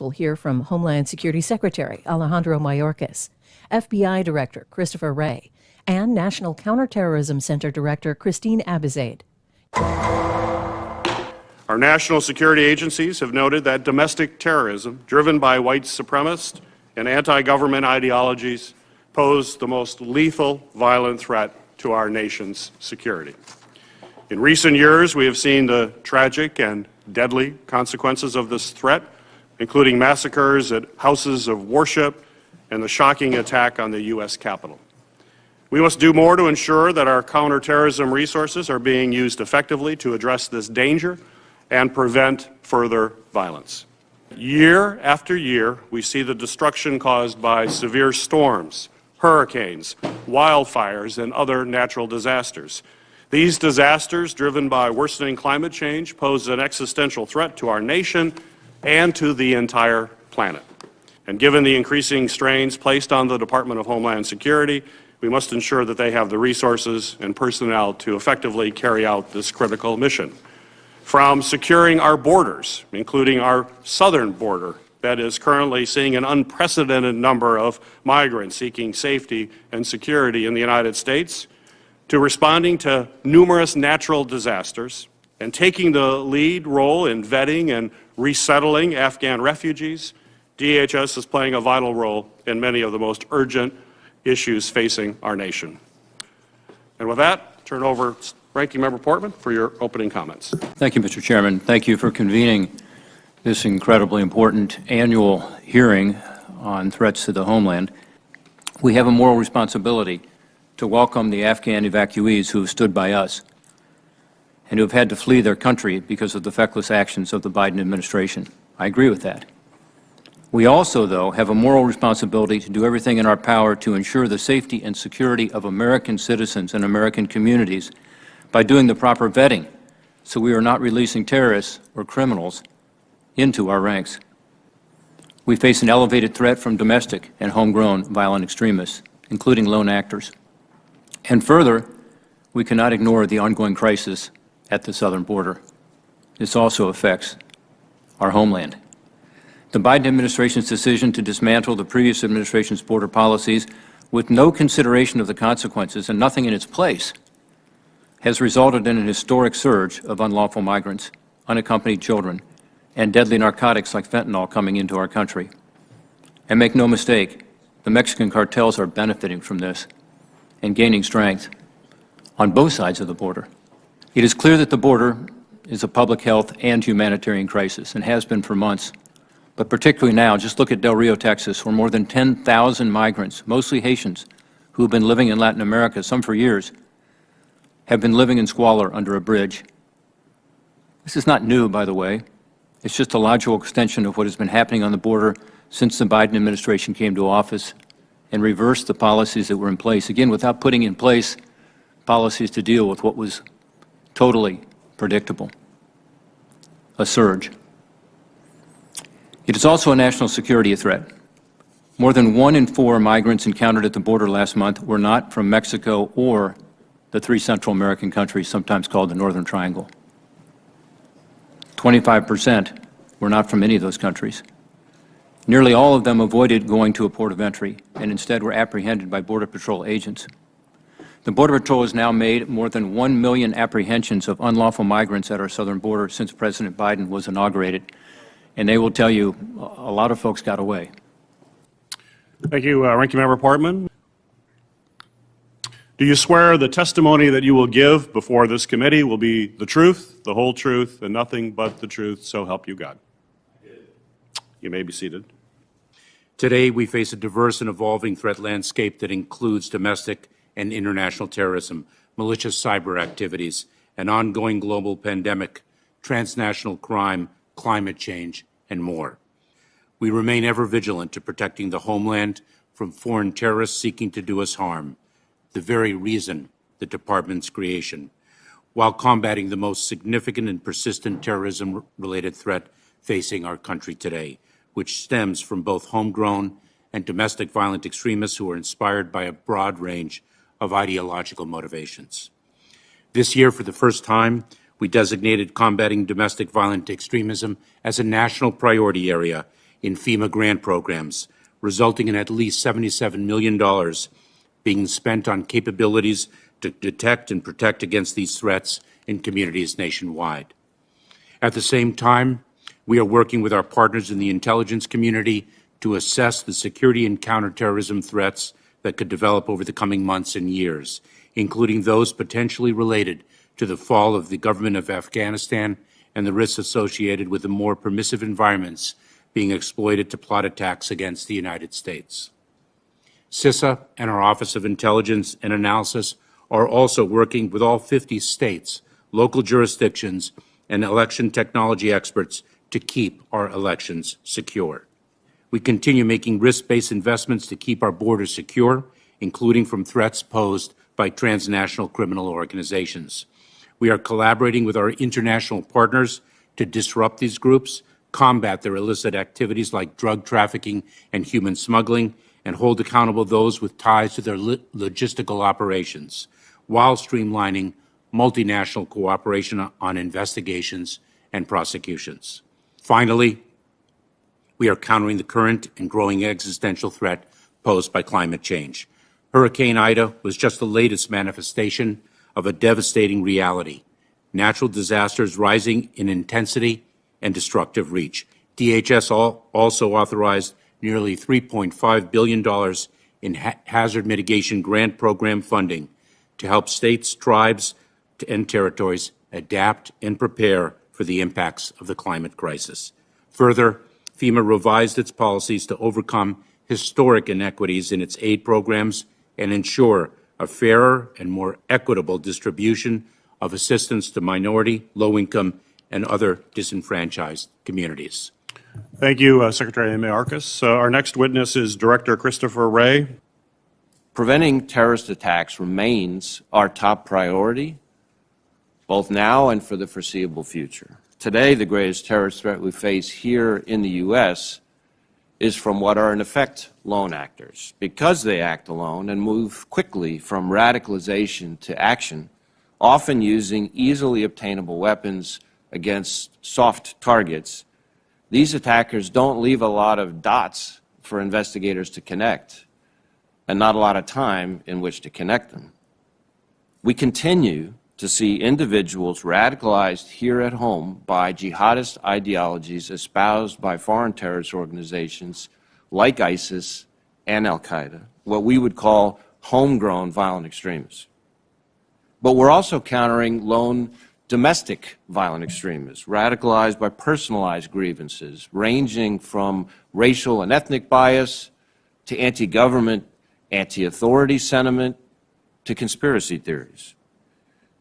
we'll hear from Homeland Security Secretary Alejandro Mayorkas, FBI Director Christopher Wray, and National Counterterrorism Center Director Christine Abizaid. Our national security agencies have noted that domestic terrorism, driven by white supremacist and anti-government ideologies, pose the most lethal, violent threat to our nation's security. In recent years, we have seen the tragic and deadly consequences of this threat, including massacres at houses of worship and the shocking attack on the U.S. Capitol. We must do more to ensure that our counterterrorism resources are being used effectively to address this danger and prevent further violence. Year after year, we see the destruction caused by severe storms, hurricanes, wildfires, and other natural disasters. These disasters, driven by worsening climate change, pose an existential threat to our nation and to the entire planet. And given the increasing strains placed on the Department of Homeland Security, we must ensure that they have the resources and personnel to effectively carry out this critical mission. From securing our borders, including our southern border, that is currently seeing an unprecedented number of migrants seeking safety and security in the United States, to responding to numerous natural disasters and taking the lead role in vetting and resettling Afghan refugees, DHS is playing a vital role in many of the most urgent issues facing our nation. And with that, turn over Ranking Member Portman for your opening comments. Thank you, Mr. Chairman. Thank you for convening this incredibly important annual hearing on threats to the homeland. We have a moral responsibility to welcome the Afghan evacuees who have stood by us and who have had to flee their country because of the feckless actions of the Biden administration. I agree with that. We also, though, have a moral responsibility to do everything in our power to ensure the safety and security of American citizens and American communities by doing the proper vetting so we are not releasing terrorists or criminals into our ranks. We face an elevated threat from domestic and homegrown violent extremists, including lone actors. And further, we cannot ignore the ongoing crisis at the southern border. This also affects our homeland. The Biden administration's decision to dismantle the previous administration's border policies with no consideration of the consequences and nothing in its place has resulted in an historic surge of unlawful migrants, unaccompanied children, and deadly narcotics like fentanyl coming into our country. And make no mistake, the Mexican cartels are benefiting from this and gaining strength on both sides of the border. It is clear that the border is a public health and humanitarian crisis and has been for months. But particularly now, just look at Del Rio, Texas, where more than 10,000 migrants, mostly Haitians, who have been living in Latin America, some for years, have been living in squalor under a bridge. This is not new, by the way. It's just a logical extension of what has been happening on the border since the Biden administration came to office and reversed the policies that were in place, again, without putting in place policies to deal with what was totally predictable, a surge. It is also a national security threat. More than 1 in 4 migrants encountered at the border last month were not from Mexico or the 3 Central American countries, sometimes called the Northern Triangle. 25% were not from any of those countries. Nearly all of them avoided going to a port of entry and instead were apprehended by Border Patrol agents. The Border Patrol has now made more than 1 million apprehensions of unlawful migrants at our southern border since President Biden was inaugurated. And they will tell you a lot of folks got away. Thank you, Ranking Member Portman. Do you swear the testimony that you will give before this committee will be the truth, the whole truth, and nothing but the truth, so help you God? You may be seated. Today, we face a diverse and evolving threat landscape that includes domestic and international terrorism, malicious cyber activities, an ongoing global pandemic, transnational crime, climate change, and more. We remain ever vigilant to protecting the homeland from foreign terrorists seeking to do us harm, the very reason the Department's creation, while combating the most significant and persistent terrorism-related threat facing our country today, which stems from both homegrown and domestic violent extremists who are inspired by a broad range of ideological motivations. This year, for the first time, we designated combating domestic violent extremism as a national priority area in FEMA grant programs, resulting in at least $77 million being spent on capabilities to detect and protect against these threats in communities nationwide. At the same time, we are working with our partners in the intelligence community to assess the security and counterterrorism threats that could develop over the coming months and years, including those potentially related to the fall of the government of Afghanistan and the risks associated with the more permissive environments being exploited to plot attacks against the United States. CISA and our Office of Intelligence and Analysis are also working with all 50 states, local jurisdictions, and election technology experts to keep our elections secure. We continue making risk-based investments to keep our borders secure, including from threats posed by transnational criminal organizations. We are collaborating with our international partners to disrupt these groups, combat their illicit activities like drug trafficking and human smuggling, and hold accountable those with ties to their logistical operations, while streamlining multinational cooperation on investigations and prosecutions. Finally, we are countering the current and growing existential threat posed by climate change. Hurricane Ida was just the latest manifestation of a devastating reality: natural disasters rising in intensity and destructive reach. DHS also authorized nearly $3.5 billion in hazard mitigation grant program funding to help states, tribes, and territories adapt and prepare for the impacts of the climate crisis. Further, FEMA revised its policies to overcome historic inequities in its aid programs and ensure a fairer and more equitable distribution of assistance to minority, low-income, and other disenfranchised communities. Thank you, Secretary Mayorkas. Our next witness is Director Christopher Wray. Preventing terrorist attacks remains our top priority, both now and for the foreseeable future. Today, the greatest terrorist threat we face here in the U.S. is from what are in effect lone actors. Because they act alone and move quickly from radicalization to action, often using easily obtainable weapons against soft targets, these attackers don't leave a lot of dots for investigators to connect, and not a lot of time in which to connect them. We continue to see individuals radicalized here at home by jihadist ideologies espoused by foreign terrorist organizations like ISIS and Al-Qaeda, what we would call homegrown violent extremists. But we're also countering lone domestic violent extremists, radicalized by personalized grievances, ranging from racial and ethnic bias to anti-government, anti-authority sentiment to conspiracy theories.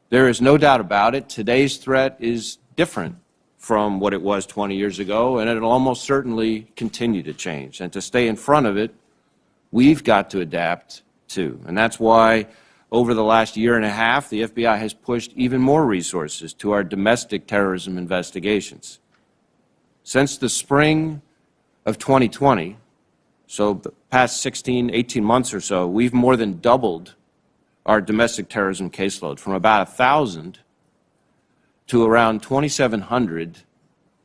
There is no doubt about it, today's threat is different from what it was 20 years ago, and it'll almost certainly continue to change. And to stay in front of it, we've got to adapt too. And that's why over the last year and a half, the FBI has pushed even more resources to our domestic terrorism investigations. Since the spring of 2020, so the past 16, 18 months or so, we've more than doubled our domestic terrorism caseload from about 1,000 to around 2,700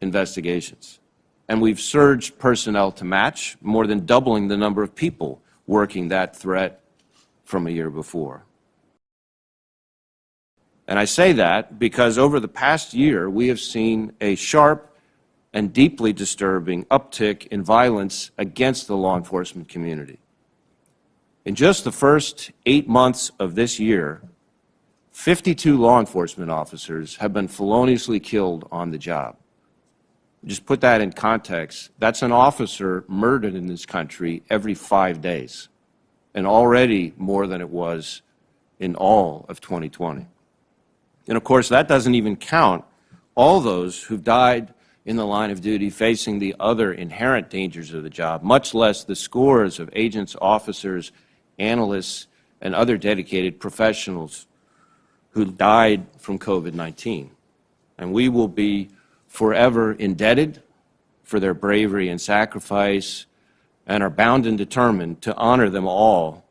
investigations. And we've surged personnel to match, more than doubling the number of people working that threat from a year before. And I say that because over the past year, we have seen a sharp and deeply disturbing uptick in violence against the law enforcement community. In just the first 8 months of this year, 52 law enforcement officers have been feloniously killed on the job. Just put that in context, that's an officer murdered in this country every 5 days, and already more than it was in all of 2020. And of course, that doesn't even count all those who've died in the line of duty facing the other inherent dangers of the job, much less the scores of agents, officers, analysts, and other dedicated professionals who died from COVID-19. And we will be forever indebted for their bravery and sacrifice, and are bound and determined to honor them all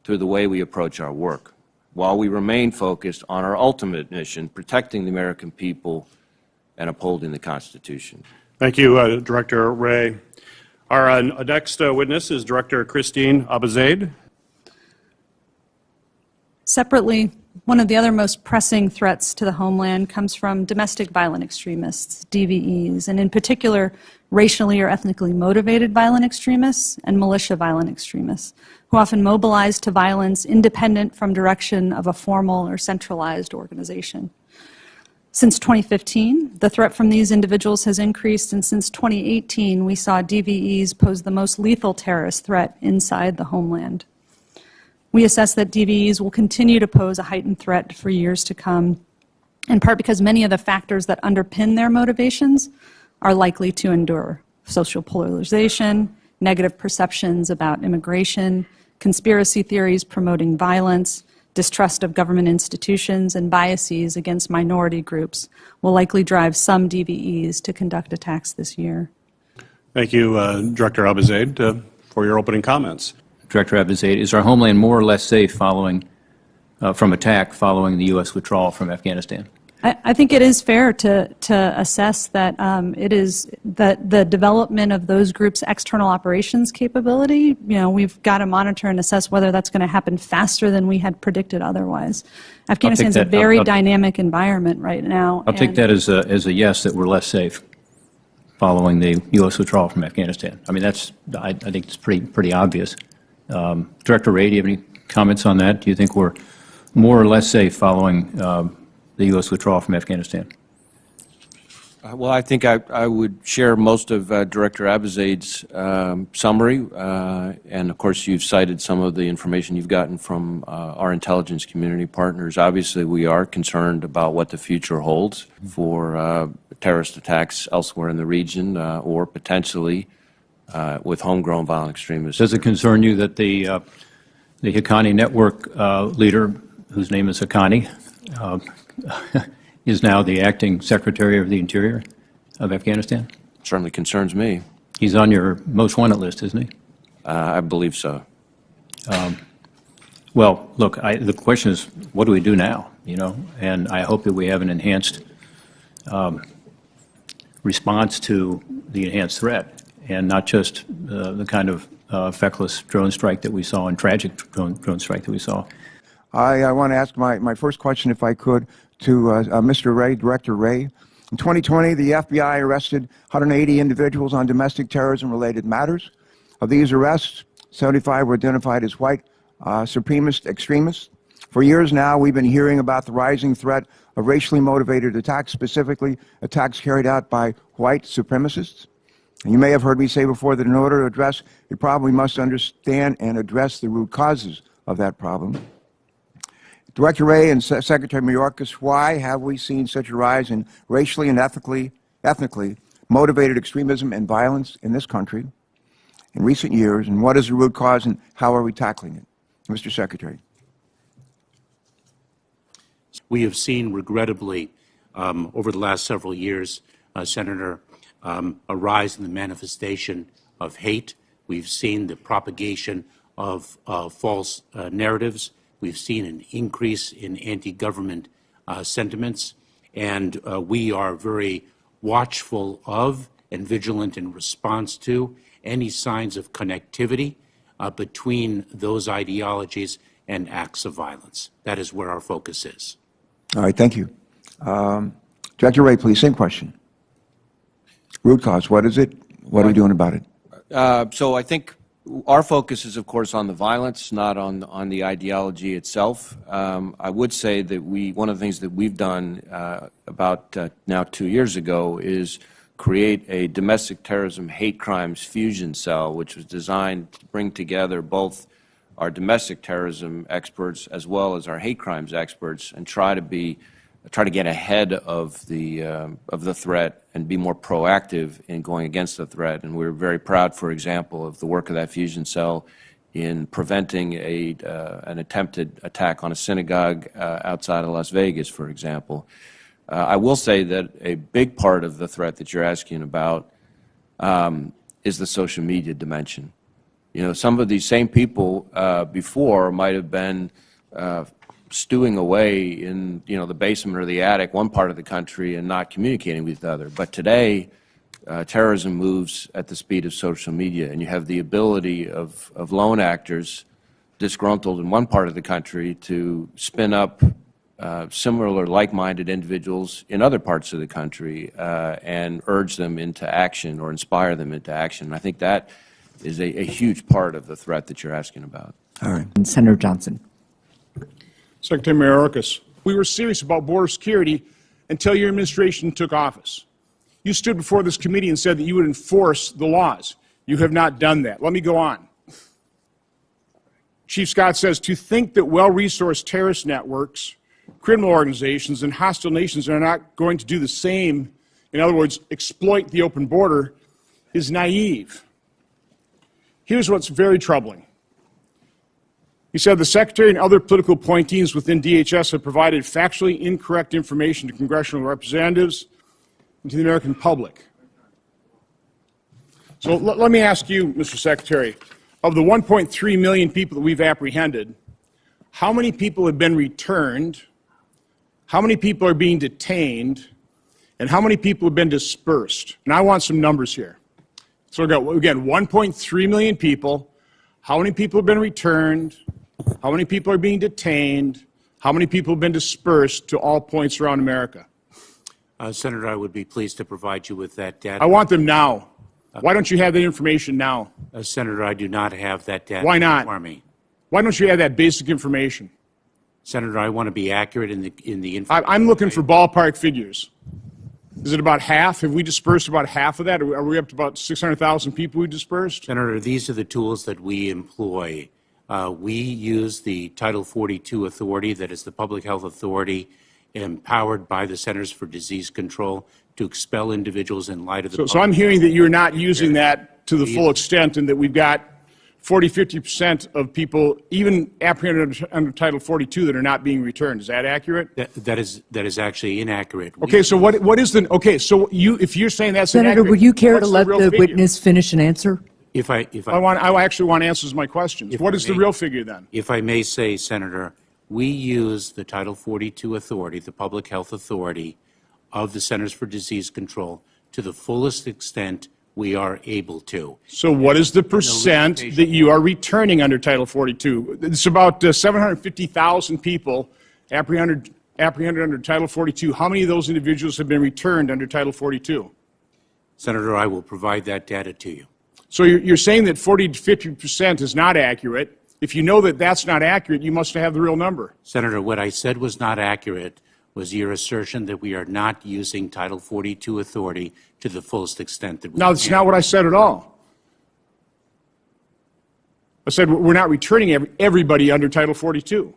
through the way we approach our work, while we remain focused on our ultimate mission, protecting the American people and upholding the Constitution. Thank you, Director Wray. Our next witness is Director Christine Abizaid. Separately, one of the other most pressing threats to the homeland comes from domestic violent extremists, DVEs, and in particular, racially or ethnically motivated violent extremists and militia violent extremists, who often mobilize to violence independent from direction of a formal or centralized organization. Since 2015, the threat from these individuals has increased, and since 2018, we saw DVEs pose the most lethal terrorist threat inside the homeland. We assess that DVEs will continue to pose a heightened threat for years to come, in part because many of the factors that underpin their motivations are likely to endure: social polarization, negative perceptions about immigration, conspiracy theories promoting violence, distrust of government institutions, and biases against minority groups will likely drive some DVEs to conduct attacks this year. Thank you, Director Abizaid, for your opening comments. Director Abizaid, is our homeland more or less safe from attack following the U.S. withdrawal from Afghanistan? I think it is fair to assess that it is that the development of those groups' external operations capability, we've got to monitor and assess whether that's going to happen faster than we had predicted otherwise. Afghanistan's a very dynamic environment right now. I'll take that as a yes, that we're less safe following the U.S. withdrawal from Afghanistan. I mean, I think it's pretty obvious. Director Ray, do you have any comments on that? Do you think we're more or less safe following the U.S. withdrawal from Afghanistan? Well, I think I would share most of Director Abizaid's summary, and of course you've cited some of the information you've gotten from our intelligence community partners. Obviously, we are concerned about what the future holds for terrorist attacks elsewhere in the region, or potentially with homegrown violent extremists. Does it concern you that the Haqqani network leader, whose name is Haqqani, is now the acting Secretary of the Interior of Afghanistan? Certainly concerns me. He's on your most wanted list, isn't he? I believe so. Well, look, the question is, what do we do now? And I hope that we have an enhanced response to the enhanced threat, and not just the kind of feckless drone strike that we saw and tragic drone strike that we saw. I want to ask my first question, if I could, to Mr. Ray, Director Ray. In 2020, the FBI arrested 180 individuals on domestic terrorism-related matters. Of these arrests, 75 were identified as white supremacist extremists. For years now, we've been hearing about the rising threat of racially motivated attacks, specifically attacks carried out by white supremacists. And you may have heard me say before that in order to address a problem, we must understand and address the root causes of that problem. Director Ray and Secretary Mayorkas, why have we seen such a rise in racially and ethnically motivated extremism and violence in this country in recent years, and what is the root cause and how are we tackling it? Mr. Secretary. We have seen, regrettably, over the last several years, Senator, a rise in the manifestation of hate. We've seen the propagation of false narratives. We've seen an increase in anti-government sentiments, and we are very watchful of and vigilant in response to any signs of connectivity between those ideologies and acts of violence. That is where our focus is. All right, thank you. Director Ray, please, same question. Root cause, what is it? What are we doing about it? So I think our focus is, of course, on the violence, not on the ideology itself. I would say that one of the things that we've done about now 2 years ago is create a domestic terrorism hate crimes fusion cell, which was designed to bring together both our domestic terrorism experts as well as our hate crimes experts and try to get ahead of the threat and be more proactive in going against the threat. And we're very proud, for example, of the work of that fusion cell in preventing an attempted attack on a synagogue outside of Las Vegas, for example. I will say that a big part of the threat that you're asking about is the social media dimension. Some of these same people before might have been stewing away in the basement or the attic, one part of the country, and not communicating with each other. But today, terrorism moves at the speed of social media, and you have the ability of lone actors disgruntled in one part of the country to spin up similar like-minded individuals in other parts of the country and urge them into action or inspire them into action. I think that is a huge part of the threat that you're asking about. All right. And Senator Johnson. Secretary Mayorkas, we were serious about border security until your administration took office. You stood before this committee and said that you would enforce the laws. You have not done that. Let me go on. Chief Scott says, to think that well-resourced terrorist networks, criminal organizations, and hostile nations are not going to do the same, in other words, exploit the open border, is naive. Here's what's very troubling. He said the Secretary and other political appointees within DHS have provided factually incorrect information to congressional representatives and to the American public. So let me ask you, Mr. Secretary, of the 1.3 million people that we've apprehended, how many people have been returned, how many people are being detained, and how many people have been dispersed? And I want some numbers here. So again, 1.3 million people. How many people have been returned? How many people are being detained? How many people have been dispersed to all points around America? Senator, I would be pleased to provide you with that data. I want them now. Why don't you have that information now? Senator, I do not have that data. Why not? For me. Why don't you have that basic information? Senator, I want to be accurate in the information. I'm looking for ballpark figures. Is it about half? Have we dispersed about half of that? Are we up to about 600,000 people we dispersed? Senator, these are the tools that we employ. We use the Title 42 authority, that is the public health authority, empowered by the Centers for Disease Control to expel individuals in light of the So I'm hearing that you're not using that to the full extent, and that we've got 40–50% of people, even apprehended under Title 42, that are not being returned. Is that accurate? That is actually inaccurate. Okay, so what is the, okay, so if you're saying that's Senator, inaccurate, would you care to what's let real the figure? witness finish an answer? I actually want answers to my questions. What is the real figure then? If I may say, Senator, we use the Title 42 authority, the public health authority of the Centers for Disease Control to the fullest extent we are able to. So what is the percent that you are returning under Title 42? It's about 750,000 people apprehended under Title 42. How many of those individuals have been returned under Title 42? Senator, I will provide that data to you. So you're saying that 40–50% is not accurate. If you know that that's not accurate, you must have the real number. Senator, what I said was not accurate was your assertion that we are not using Title 42 authority to the fullest extent that we No, can. that's not what I said at all. I said we're not returning everybody under Title 42.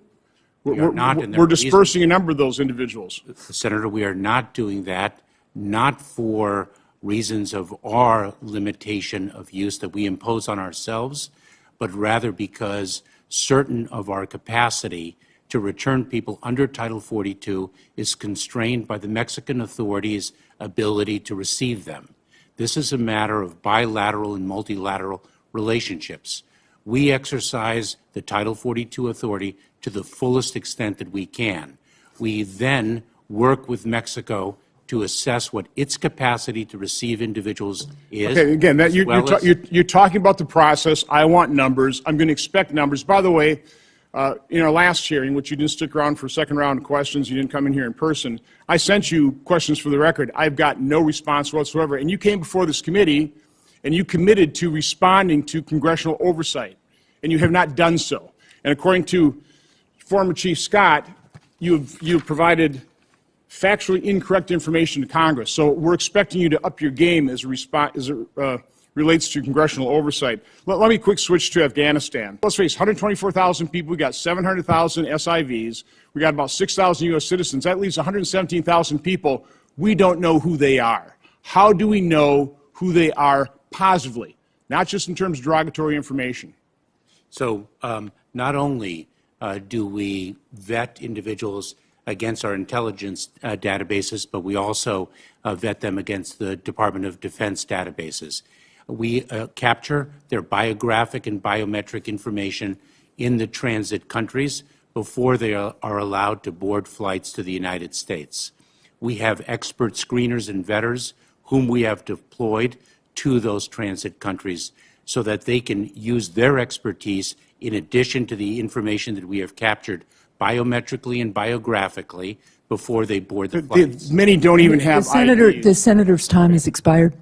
We're dispersing a number of those individuals. Senator, we are not doing that, not for reasons of our limitation of use that we impose on ourselves, but rather because certain of our capacity to return people under Title 42 is constrained by the Mexican authorities' ability to receive them. This is a matter of bilateral and multilateral relationships. We exercise the Title 42 authority to the fullest extent that we can. We then work with Mexico to assess what its capacity to receive individuals is. Okay, again, you're talking about the process. I want numbers. I'm going to expect numbers. By the way, in our last hearing, which you didn't stick around for a second round of questions, you didn't come in here in person, I sent you questions for the record. I've got no response whatsoever. And you came before this committee, and you committed to responding to congressional oversight, and you have not done so. And according to former Chief Scott, you've provided factually incorrect information to Congress. So we're expecting you to up your game as it relates to congressional oversight. Let me quick switch to Afghanistan. Let's face it, 124,000 people. We got 700,000 SIVs. We got about 6,000 U.S. citizens. That leaves 117,000 people. We don't know who they are. How do we know who they are positively, not just in terms of derogatory information? So not only do we vet individuals against our intelligence databases, but we also vet them against the Department of Defense databases. We capture their biographic and biometric information in the transit countries before they are allowed to board flights to the United States. We have expert screeners and vetters whom we have deployed to those transit countries so that they can use their expertise in addition to the information that we have captured biometrically and biographically before they board the flights. Many don't even have IDs. The senator's time has expired.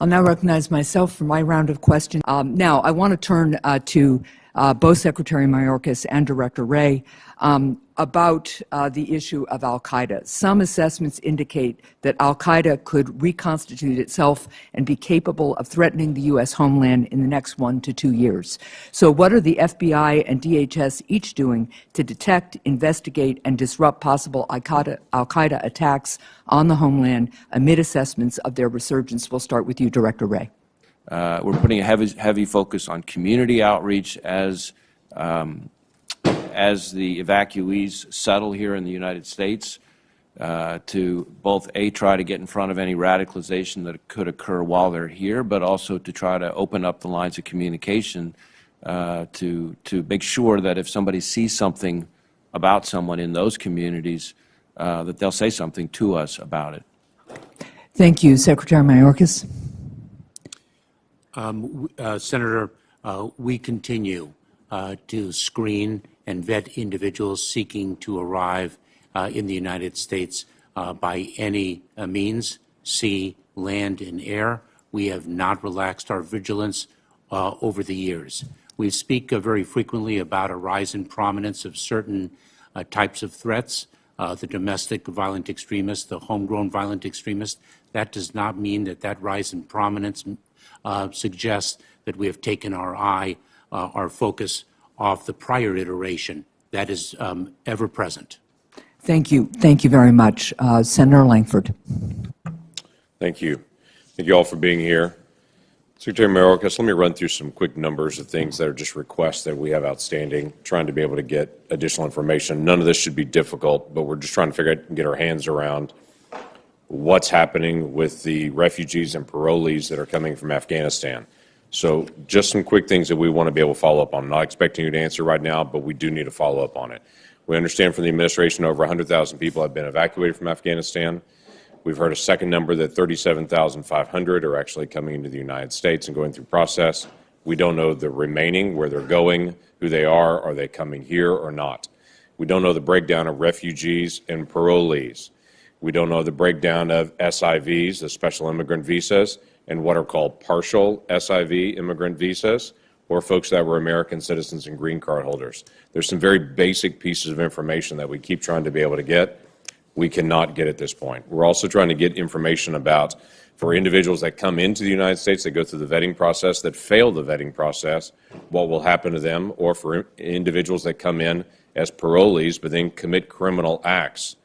I'll now recognize myself for my round of questions. Now, I want to turn to both Secretary Mayorkas and Director Wray about the issue of al-Qaeda. Some assessments indicate that al-Qaeda could reconstitute itself and be capable of threatening the U.S. homeland in the next 1 to 2 years. So what are the FBI and DHS each doing to detect, investigate, and disrupt possible al-Qaeda attacks on the homeland amid assessments of their resurgence? We'll start with you, Director Wray. We're putting a heavy focus on community outreach as the evacuees settle here in the United States, to both try to get in front of any radicalization that could occur while they're here, but also to try to open up the lines of communication to make sure that if somebody sees something about someone in those communities, that they'll say something to us about it. Thank you. Secretary Mayorkas. Senator, we continue to screen and vet individuals seeking to arrive in the United States by any means, sea, land, and air. We have not relaxed our vigilance over the years. We speak very frequently about a rise in prominence of certain types of threats, the domestic violent extremists, the homegrown violent extremists. That does not mean that that rise in prominence suggests that we have taken our focus off the prior iteration that is ever present. Thank you. Thank you very much. Senator Langford. Thank you. Thank you all for being here. Secretary Mayorkas, let me run through some quick numbers of things that are just requests that we have outstanding, trying to be able to get additional information. None of this should be difficult, but we're just trying to figure out and get our hands around what's happening with the refugees and parolees that are coming from Afghanistan. So just some quick things that we want to be able to follow up on. I'm not expecting you to answer right now, but we do need to follow up on it. We understand from the administration over 100,000 people have been evacuated from Afghanistan. We've heard a second number that 37,500 are actually coming into the United States and going through process. We don't know the remaining, where they're going, who they are they coming here or not. We don't know the breakdown of refugees and parolees. We don't know the breakdown of SIVs, the special immigrant visas, and what are called partial SIV immigrant visas, or folks that were American citizens and green card holders. There's some very basic pieces of information that we keep trying to be able to get. We cannot get at this point. We're also trying to get information about, for individuals that come into the United States, that go through the vetting process, that fail the vetting process, what will happen to them, or for individuals that come in as parolees but then commit criminal acts,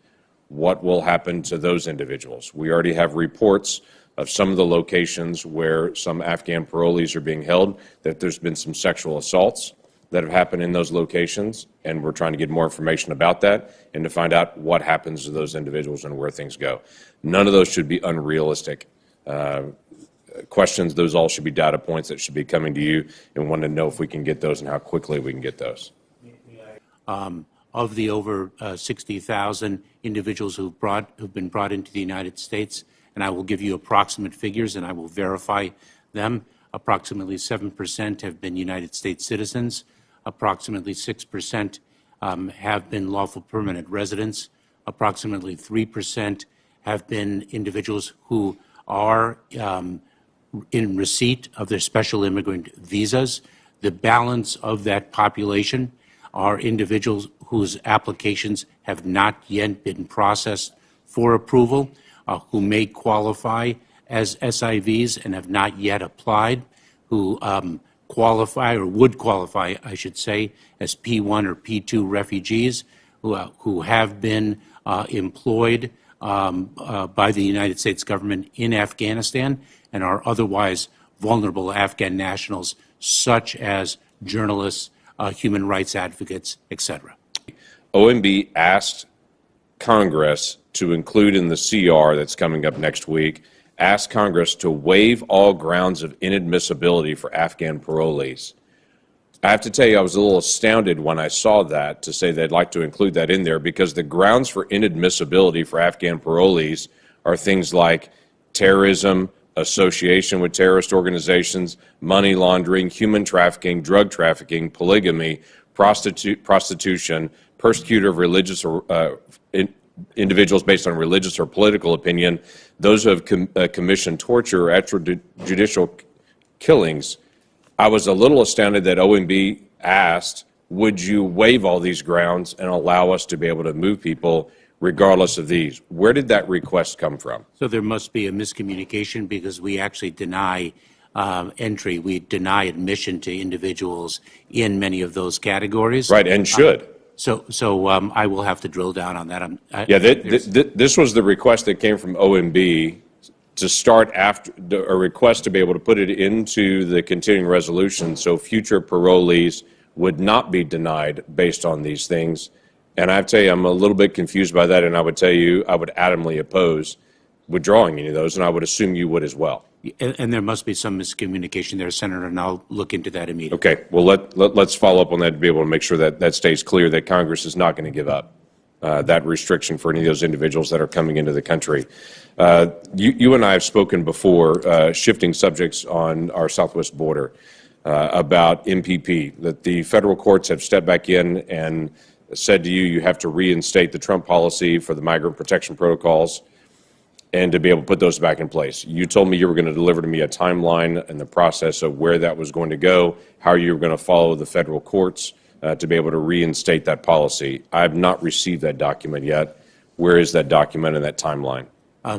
what will happen to those individuals. We already have reports of some of the locations where some Afghan parolees are being held, that there's been some sexual assaults that have happened in those locations, and we're trying to get more information about that and to find out what happens to those individuals and where things go. None of those should be unrealistic questions. Those all should be data points that should be coming to you, and want to know if we can get those and how quickly we can get those. Of the over 60,000 individuals who've been brought into the United States, and I will give you approximate figures and I will verify them, approximately 7% have been United States citizens, approximately 6% have been lawful permanent residents, approximately 3% have been individuals who are in receipt of their special immigrant visas. The balance of that population are individuals whose applications have not yet been processed for approval, who may qualify as SIVs and have not yet applied, who qualify or would qualify, I should say, as P1 or P2 refugees, who have been employed by the United States government in Afghanistan and are otherwise vulnerable Afghan nationals, such as journalists, human rights advocates, etc. OMB asked Congress to include in the CR that's coming up next week, asked Congress to waive all grounds of inadmissibility for Afghan parolees. I have to tell you, I was a little astounded when I saw that, to say they'd like to include that in there, because the grounds for inadmissibility for Afghan parolees are things like terrorism, association with terrorist organizations, money laundering, human trafficking, drug trafficking, polygamy, prostitution, persecutor of religious or individuals based on religious or political opinion, those who have commissioned torture or extrajudicial killings. I was a little astounded that OMB asked, would you waive all these grounds and allow us to be able to move people regardless of these? Where did that request come from? So there must be a miscommunication, because we actually deny entry. We deny admission to individuals in many of those categories. Right, and should. So I will have to drill down on that. This was the request that came from OMB to start after a request to be able to put it into the continuing resolution so future parolees would not be denied based on these things. And I have to tell you, I'm a little bit confused by that, and I would tell you I would adamantly oppose withdrawing any of those, and I would assume you would as well. And there must be some miscommunication there, Senator, and I'll look into that immediately. Okay, well, let's follow up on that to be able to make sure that that stays clear, that Congress is not going to give up that restriction for any of those individuals that are coming into the country. You and I have spoken before, shifting subjects on our southwest border, about MPP, that the federal courts have stepped back in and said to you, you have to reinstate the Trump policy for the migrant protection protocols and to be able to put those back in place. You told me you were going to deliver to me a timeline and the process of where that was going to go, how you were going to follow the federal courts to be able to reinstate that policy. I have not received that document yet. Where is that document and that timeline?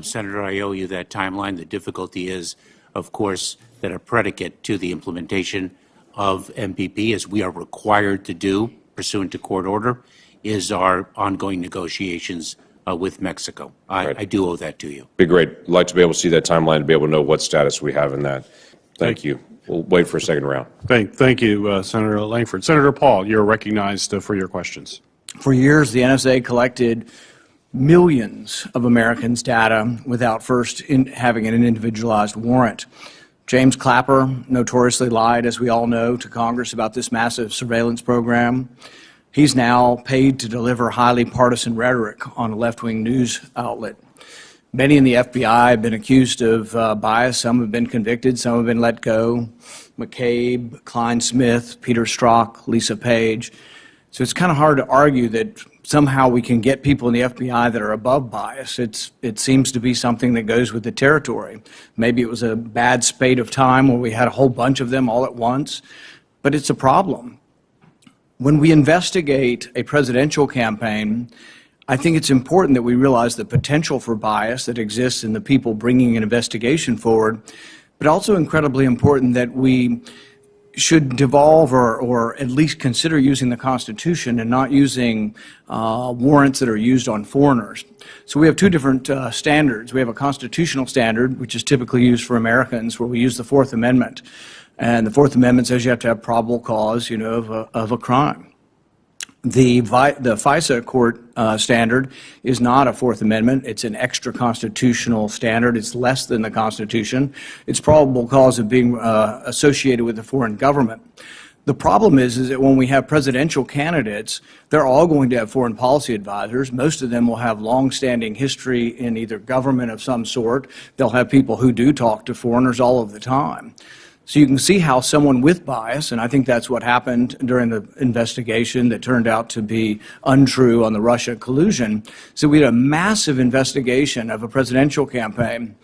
Senator, I owe you that timeline. The difficulty is, of course, that a predicate to the implementation of MPP, as we are required to do pursuant to court order, is our ongoing negotiations with Mexico. I do owe that to you. Be great. I'd like to be able to see that timeline to be able to know what status we have in that. Thank you. We'll wait for a second round. Thank you, Senator Langford. Senator Paul, you're recognized for your questions. For years, the NSA collected millions of Americans' data without first having an individualized warrant. James Clapper notoriously lied, as we all know, to Congress about this massive surveillance program. He's now paid to deliver highly partisan rhetoric on a left-wing news outlet. Many in the FBI have been accused of bias. Some have been convicted. Some have been let go. McCabe, Klein Smith, Peter Strzok, Lisa Page. So it's kind of hard to argue that somehow we can get people in the FBI that are above bias. It seems to be something that goes with the territory. Maybe it was a bad spate of time where we had a whole bunch of them all at once, but it's a problem. When we investigate a presidential campaign, I think it's important that we realize the potential for bias that exists in the people bringing an investigation forward, but also incredibly important that we should devolve or at least consider using the Constitution and not using warrants that are used on foreigners. So we have two different standards. We have a constitutional standard, which is typically used for Americans, where we use the Fourth Amendment. And the Fourth Amendment says you have to have probable cause, of a crime. The FISA court standard is not a Fourth Amendment. It's an extra constitutional standard. It's less than the Constitution. It's probable cause of being associated with a foreign government. The problem is that when we have presidential candidates, they're all going to have foreign policy advisors. Most of them will have long-standing history in either government of some sort. They'll have people who do talk to foreigners all of the time. So you can see how someone with bias, and I think that's what happened during the investigation that turned out to be untrue on the Russia collusion. So we had a massive investigation of a presidential campaign.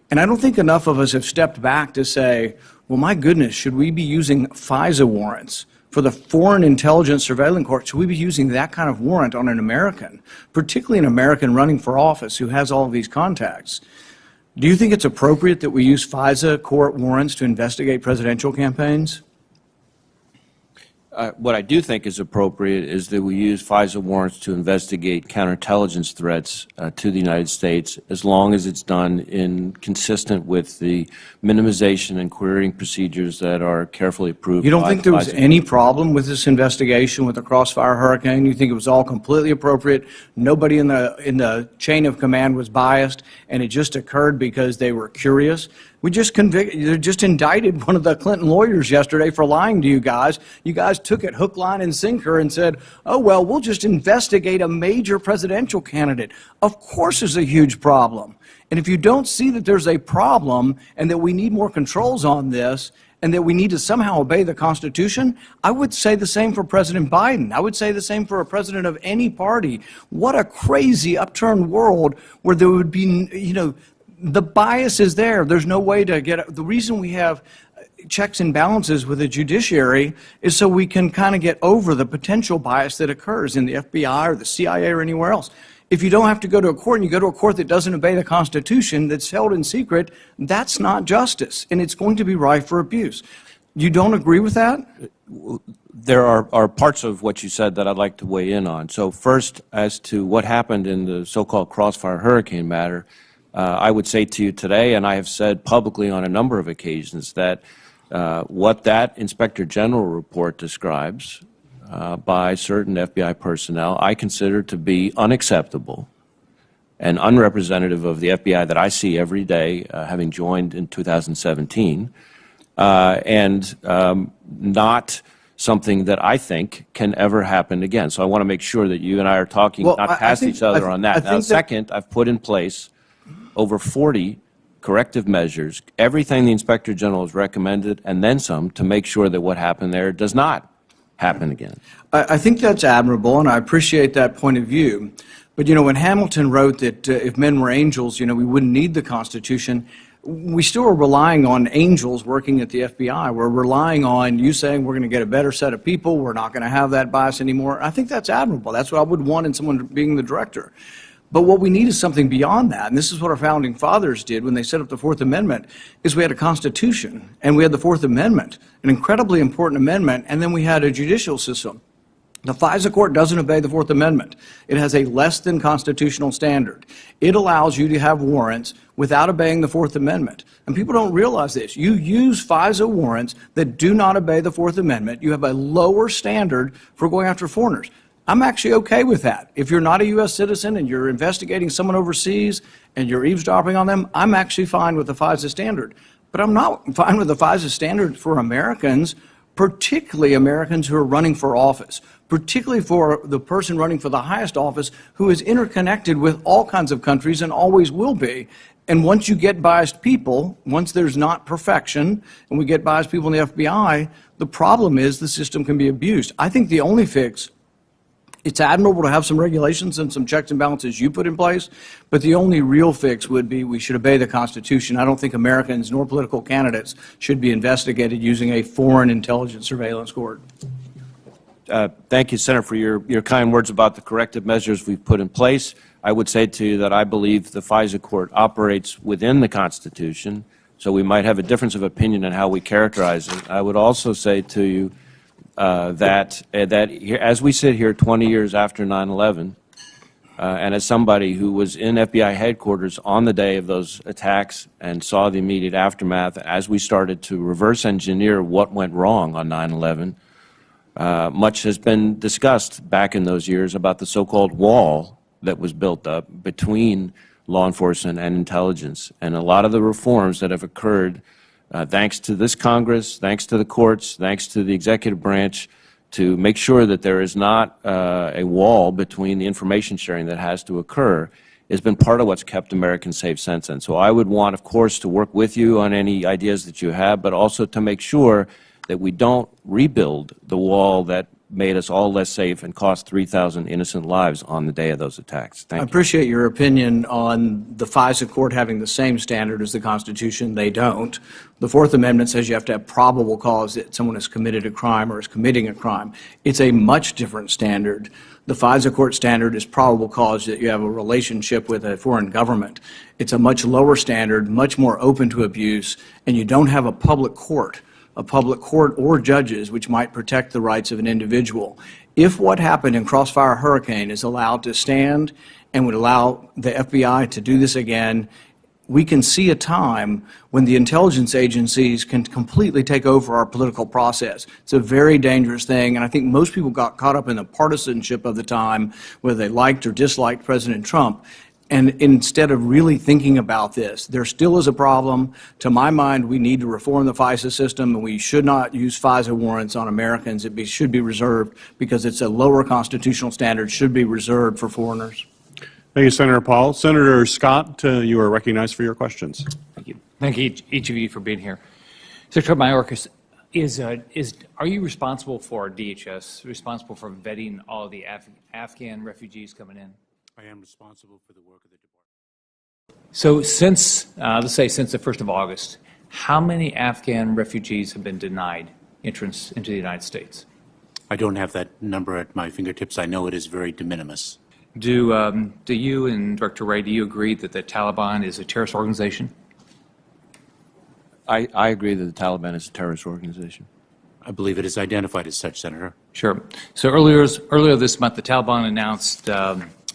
And I don't think enough of us have stepped back to say, well, my goodness, should we be using FISA warrants for the Foreign Intelligence Surveillance Court? Should we be using that kind of warrant on an American, particularly an American running for office who has all of these contacts? Do you think it's appropriate that we use FISA court warrants to investigate presidential campaigns? What I do think is appropriate is that we use FISA warrants to investigate counterintelligence threats to the United States, as long as it's done consistent with the minimization and querying procedures that are carefully approved. You don't think there was any problem with this investigation with the Crossfire Hurricane? You think it was all completely appropriate? Nobody in the chain of command was biased, and it just occurred because they were curious? We just they just indicted one of the Clinton lawyers yesterday for lying to you guys. You guys took it hook, line, and sinker and said, oh, well, we'll just investigate a major presidential candidate. Of course there's a huge problem. And if you don't see that there's a problem and that we need more controls on this and that we need to somehow obey the Constitution, I would say the same for President Biden. I would say the same for a president of any party. What a crazy upturned world where there would be, the bias is there. There's no way to get the reason we have checks and balances with the judiciary is so we can kind of get over the potential bias that occurs in the FBI or the CIA or anywhere else. If you don't have to go to a court and you go to a court that doesn't obey the Constitution, that's held in secret, that's not justice, and it's going to be rife for abuse. You don't agree with that? There are parts of what you said that I'd like to weigh in on. So first, as to what happened in the so-called Crossfire Hurricane matter, I would say to you today, and I have said publicly on a number of occasions, that what that Inspector General report describes by certain FBI personnel, I consider to be unacceptable and unrepresentative of the FBI that I see every day, having joined in 2017, and not something that I think can ever happen again. So I want to make sure that you and I are talking not past each other on that. Now, second, I've put in place over 40 corrective measures, everything the Inspector General has recommended, and then some, to make sure that what happened there does not happen again. I think that's admirable, and I appreciate that point of view. But, when Hamilton wrote that if men were angels, we wouldn't need the Constitution, we still are relying on angels working at the FBI. We're relying on you saying we're going to get a better set of people, we're not going to have that bias anymore. I think that's admirable. That's what I would want in someone being the director. But what we need is something beyond that, and this is what our founding fathers did when they set up the Fourth Amendment, is we had a Constitution, and we had the Fourth Amendment, an incredibly important amendment, and then we had a judicial system. The FISA court doesn't obey the Fourth Amendment. It has a less than constitutional standard. It allows you to have warrants without obeying the Fourth Amendment. And people don't realize this. You use FISA warrants that do not obey the Fourth Amendment. You have a lower standard for going after foreigners. I'm actually okay with that. If you're not a U.S. citizen and you're investigating someone overseas and you're eavesdropping on them, I'm actually fine with the FISA standard. But I'm not fine with the FISA standard for Americans, particularly Americans who are running for office, particularly for the person running for the highest office who is interconnected with all kinds of countries and always will be. And once you get biased people, once there's not perfection, and we get biased people in the FBI, the problem is the system can be abused. I think the only fix, it's admirable to have some regulations and some checks and balances you put in place, but the only real fix would be we should obey the Constitution. I don't think Americans nor political candidates should be investigated using a foreign intelligence surveillance court. Thank you, Senator, for your kind words about the corrective measures we've put in place. I would say to you that I believe the FISA court operates within the Constitution, so we might have a difference of opinion on how we characterize it. I would also say to you that as we sit here 20 years after 9/11, and as somebody who was in FBI headquarters on the day of those attacks and saw the immediate aftermath as we started to reverse engineer what went wrong on 9/11, much has been discussed back in those years about the so-called wall that was built up between law enforcement and intelligence, and a lot of the reforms that have occurred thanks to this Congress, thanks to the courts, thanks to the executive branch, to make sure that there is not a wall between the information sharing that has to occur, has been part of what's kept Americans safe since then. So I would want, of course, to work with you on any ideas that you have, but also to make sure that we don't rebuild the wall that made us all less safe and cost 3,000 innocent lives on the day of those attacks. Thank you. I appreciate your opinion on the FISA court having the same standard as the Constitution. They don't. The Fourth Amendment says you have to have probable cause that someone has committed a crime or is committing a crime. It's a much different standard. The FISA court standard is probable cause that you have a relationship with a foreign government. It's a much lower standard, much more open to abuse, and you don't have a public court or judges which might protect the rights of an individual. If what happened in Crossfire Hurricane is allowed to stand and would allow the FBI to do this again, we can see a time when the intelligence agencies can completely take over our political process. It's a very dangerous thing, and I think most people got caught up in the partisanship of the time, whether they liked or disliked President Trump. And instead of really thinking about this, there still is a problem. To my mind, we need to reform the FISA system, and we should not use FISA warrants on Americans. It should be reserved because it's a lower constitutional standard, should be reserved for foreigners. Thank you, Senator Paul. Senator Scott, you are recognized for your questions. Thank you. Thank you, each of you, for being here. Secretary Mayorkas, are you responsible for DHS, responsible for vetting all the Afghan refugees coming in? I am responsible for the work of the department. So since, let's say since the 1st of August, how many Afghan refugees have been denied entrance into the United States? I don't have that number at my fingertips. I know it is very de minimis. Do you and Director Wray, do you agree that the Taliban is a terrorist organization? I agree that the Taliban is a terrorist organization. I believe it is identified as such, Senator. Sure. So earlier this month, the Taliban announced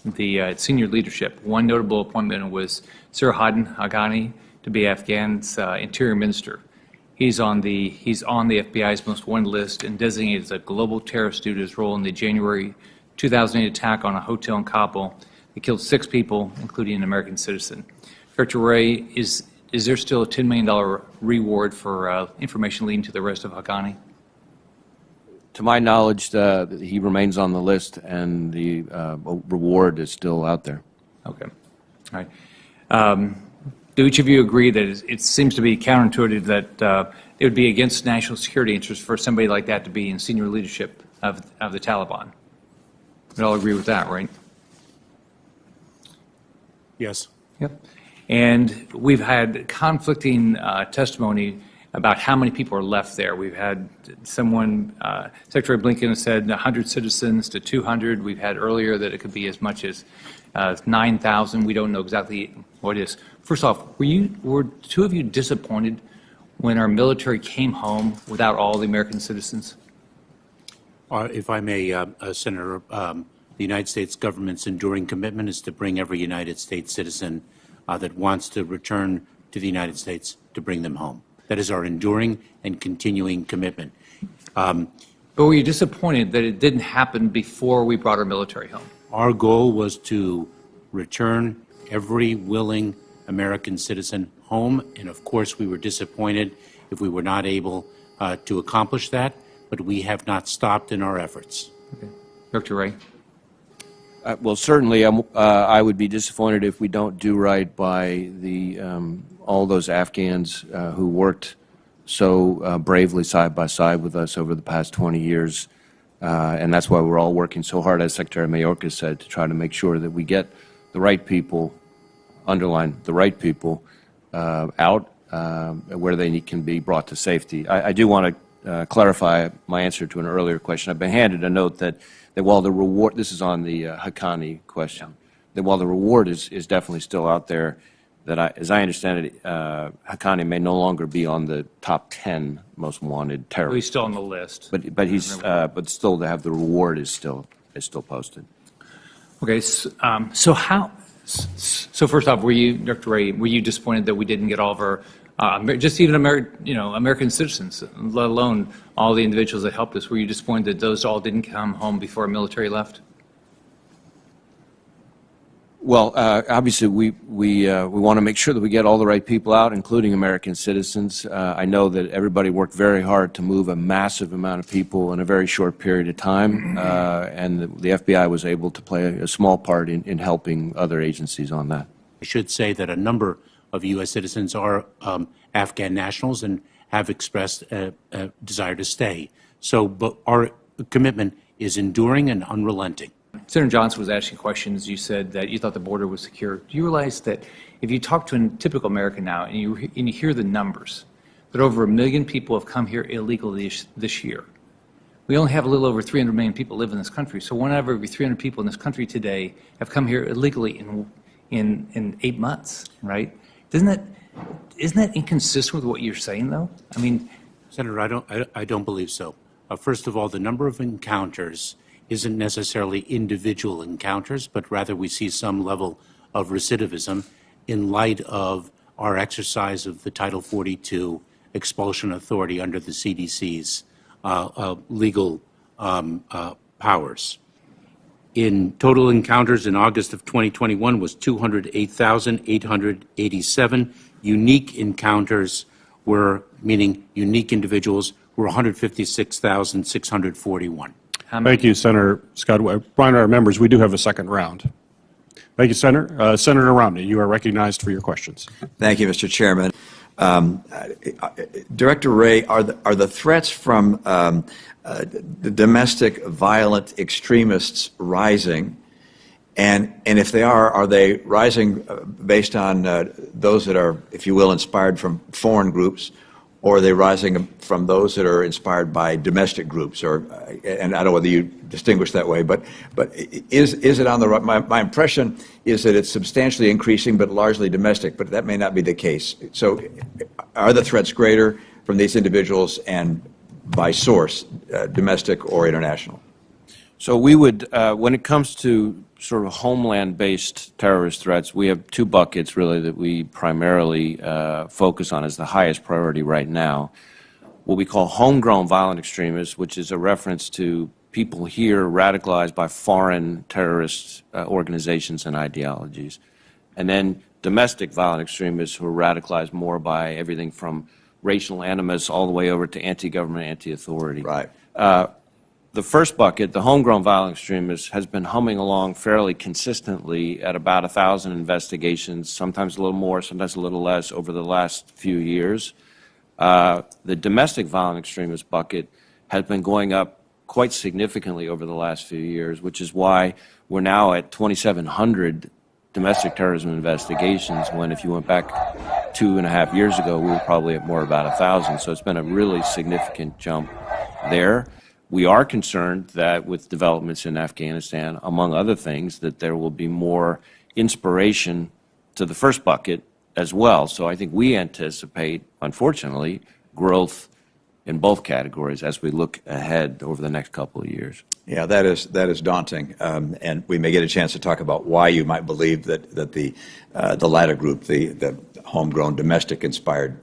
the senior leadership. One notable appointment was Sirhan Haqqani to be Afghan's interior minister. He's on the FBI's most wanted list and designated as a global terrorist due to his role in the January 2008 attack on a hotel in Kabul that killed 6 people, including an American citizen. Director Wray, is there still a $10 million reward for information leading to the arrest of Haqqani? To my knowledge, he remains on the list, and the reward is still out there. Okay. All right. Do each of you agree that it seems to be counterintuitive that it would be against national security interests for somebody like that to be in senior leadership of the Taliban? We all agree with that, right? Yes. Yep. And we've had conflicting testimony about how many people are left there. We've had someone, Secretary Blinken has said 100 citizens to 200. We've had earlier that it could be as much as 9,000. We don't know exactly what it is. First off, were 2 of you disappointed when our military came home without all the American citizens? If I may, Senator, the United States government's enduring commitment is to bring every United States citizen that wants to return to the United States to bring them home. That is our enduring and continuing commitment. But were you disappointed that it didn't happen before we brought our military home? Our goal was to return every willing American citizen home, and of course we were disappointed if we were not able to accomplish that, but we have not stopped in our efforts. Okay. Dr. Wray? Well, certainly I would be disappointed if we don't do right by all those Afghans who worked so bravely side by side with us over the past 20 years. And that's why we're all working so hard, as Secretary Mayorkas said, to try to make sure that we get the right people, underline the right people, out where they can be brought to safety. I do want to clarify my answer to an earlier question. I've been handed a note that while the reward, this is on the Haqqani question, that while the reward is definitely still out there, that as I understand it, Haqqani may no longer be on the top 10 most wanted terrorists. Well, he's still on the list. But still to have the reward is still posted. Okay, so first off, were you, Dr. Wray, were you disappointed that we didn't get all of our, just even American citizens, let alone all the individuals that helped us? Were you disappointed that those all didn't come home before our military left? Well, obviously, we want to make sure that we get all the right people out, including American citizens. I know that everybody worked very hard to move a massive amount of people in a very short period of time, and the FBI was able to play a small part in helping other agencies on that. I should say that a number of U.S. citizens are Afghan nationals and have expressed a desire to stay. But our commitment is enduring and unrelenting. Senator Johnson was asking questions. You said that you thought the border was secure. Do you realize that if you talk to a typical American now and you hear the numbers, that over 1 million people have come here illegally this year? We only have a little over 300 million people live in this country. So 1 out of every 300 people in this country today have come here illegally in 8 months, right? Isn't that inconsistent with what you're saying, though? I mean, Senator, I don't believe so. First of all, the number of encounters isn't necessarily individual encounters, but rather we see some level of recidivism in light of our exercise of the Title 42 expulsion authority under the CDC's legal powers. In total encounters in August of 2021 was 208,887. Unique encounters were, meaning unique individuals, were 156,641. Thank you, Senator Scott. Remind our members, we do have a second round. Thank you, Senator. Senator Romney, you are recognized for your questions. Thank you, Mr. Chairman. Director Wray, are the threats from the domestic violent extremists rising? And if they are they rising based on those that are, if you will, inspired from foreign groups, or are they rising from those that are inspired by domestic groups? Or, and I don't know whether you distinguish that way, but is it on the right? My impression is that it's substantially increasing, but largely domestic. But that may not be the case. So, are the threats greater from these individuals, and by source, domestic or international? So we would, when it comes to sort of homeland-based terrorist threats, we have two buckets really that we primarily focus on as the highest priority right now. What we call homegrown violent extremists, which is a reference to people here radicalized by foreign terrorist organizations and ideologies. And then domestic violent extremists who are radicalized more by everything from racial animus all the way over to anti-government, anti-authority. Right. The first bucket, the homegrown violent extremists, has been humming along fairly consistently at about 1,000 investigations, sometimes a little more, sometimes a little less, over the last few years. The domestic violent extremist bucket has been going up quite significantly over the last few years, which is why we're now at 2,700 domestic terrorism investigations, when if you went back 2.5 years ago, we were probably at more about 1,000. So it's been a really significant jump there. We are concerned that with developments in Afghanistan, among other things, that there will be more inspiration to the first bucket as well. So I think we anticipate, unfortunately, growth in both categories as we look ahead over the next couple of years. Yeah, that is daunting, and we may get a chance to talk about why you might believe that the latter group, the homegrown, domestic-inspired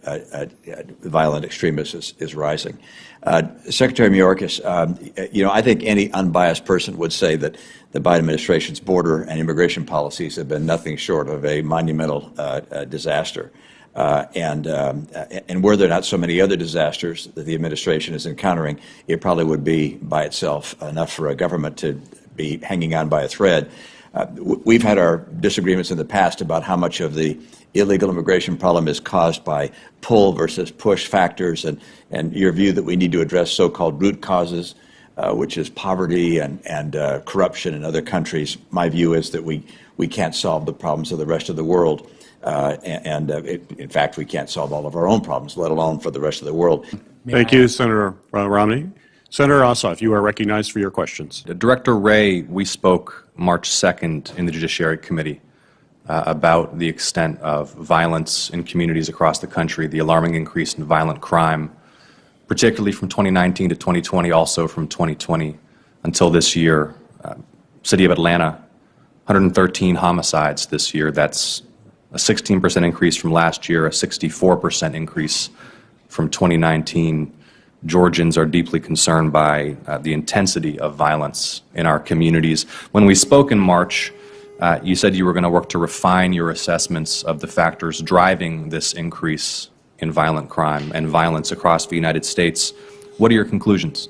violent extremists, is rising. Secretary Mayorkas, I think any unbiased person would say that the Biden administration's border and immigration policies have been nothing short of a monumental disaster. And were there not so many other disasters that the administration is encountering, it probably would be by itself enough for a government to be hanging on by a thread. We've had our disagreements in the past about how much of the illegal immigration problem is caused by pull versus push factors, and your view that we need to address so-called root causes, which is poverty and corruption in other countries. My view is that we can't solve the problems of the rest of the world. In fact, we can't solve all of our own problems, let alone for the rest of the world. Thank you, Senator Romney. Senator Ossoff, you are recognized for your questions. Director Wray, we spoke March 2nd in the Judiciary Committee about the extent of violence in communities across the country, the alarming increase in violent crime, particularly from 2019 to 2020, also from 2020 until this year. City of Atlanta, 113 homicides this year. That's a 16% increase from last year, a 64% increase from 2019. Georgians are deeply concerned by the intensity of violence in our communities. When we spoke in March, you said you were going to work to refine your assessments of the factors driving this increase in violent crime and violence across the United States. What are your conclusions?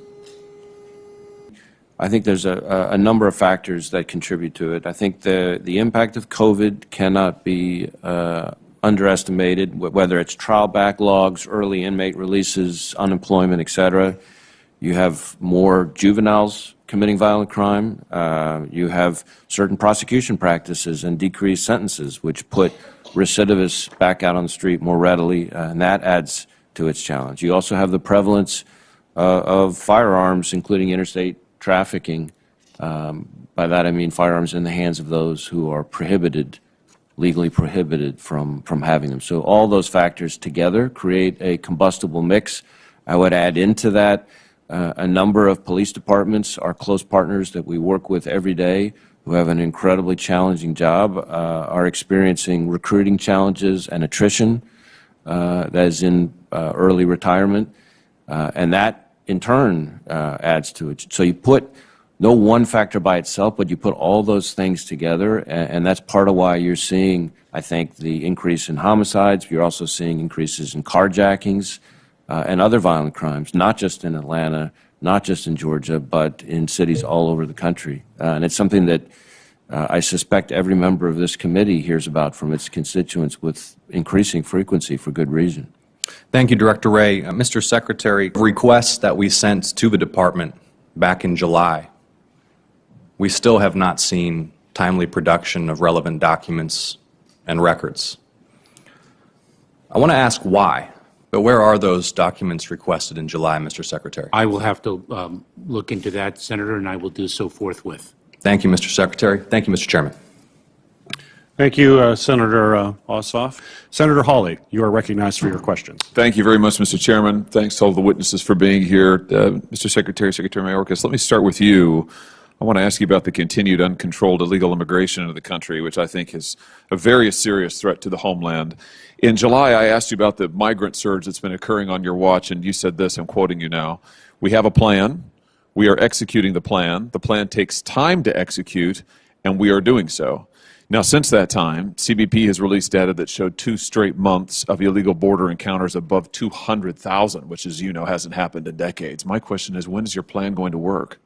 I think there's a number of factors that contribute to it. I think the impact of COVID cannot be underestimated, whether it's trial backlogs, early inmate releases, unemployment, et cetera. You have more juveniles committing violent crime. You have certain prosecution practices and decreased sentences, which put recidivists back out on the street more readily, and that adds to its challenge. You also have the prevalence of firearms, including interstate trafficking. By that I mean firearms in the hands of those who are prohibited, legally prohibited from having them. So all those factors together create a combustible mix. I would add into that a number of police departments, our close partners that we work with every day, who have an incredibly challenging job, are experiencing recruiting challenges and attrition that is in early retirement, and that in turn adds to it. So you put no one factor by itself, but you put all those things together, and that's part of why you're seeing, I think, the increase in homicides. You're also seeing increases in carjackings and other violent crimes, not just in Atlanta, not just in Georgia, but in cities all over the country. And it's something that I suspect every member of this committee hears about from its constituents with increasing frequency for good reason. Thank you, Director Wray. Mr. Secretary, requests that we sent to the Department back in July, we still have not seen timely production of relevant documents and records. I want to ask why, but where are those documents requested in July, Mr. Secretary? I will have to look into that, Senator, and I will do so forthwith. Thank you, Mr. Secretary. Thank you, Mr. Chairman. Thank you, Senator Ossoff. Senator Hawley, you are recognized for your questions. Thank you very much, Mr. Chairman. Thanks to all the witnesses for being here. Mr. Secretary, Secretary Mayorkas, let me start with you. I want to ask you about the continued uncontrolled illegal immigration into the country, which I think is a very serious threat to the homeland. In July, I asked you about the migrant surge that's been occurring on your watch, and you said this, I'm quoting you now, "We have a plan. We are executing the plan. The plan takes time to execute, and we are doing so." Now, since that time, CBP has released data that showed 2 straight months of illegal border encounters above 200,000, which, as you know, hasn't happened in decades. My question is, when is your plan going to work?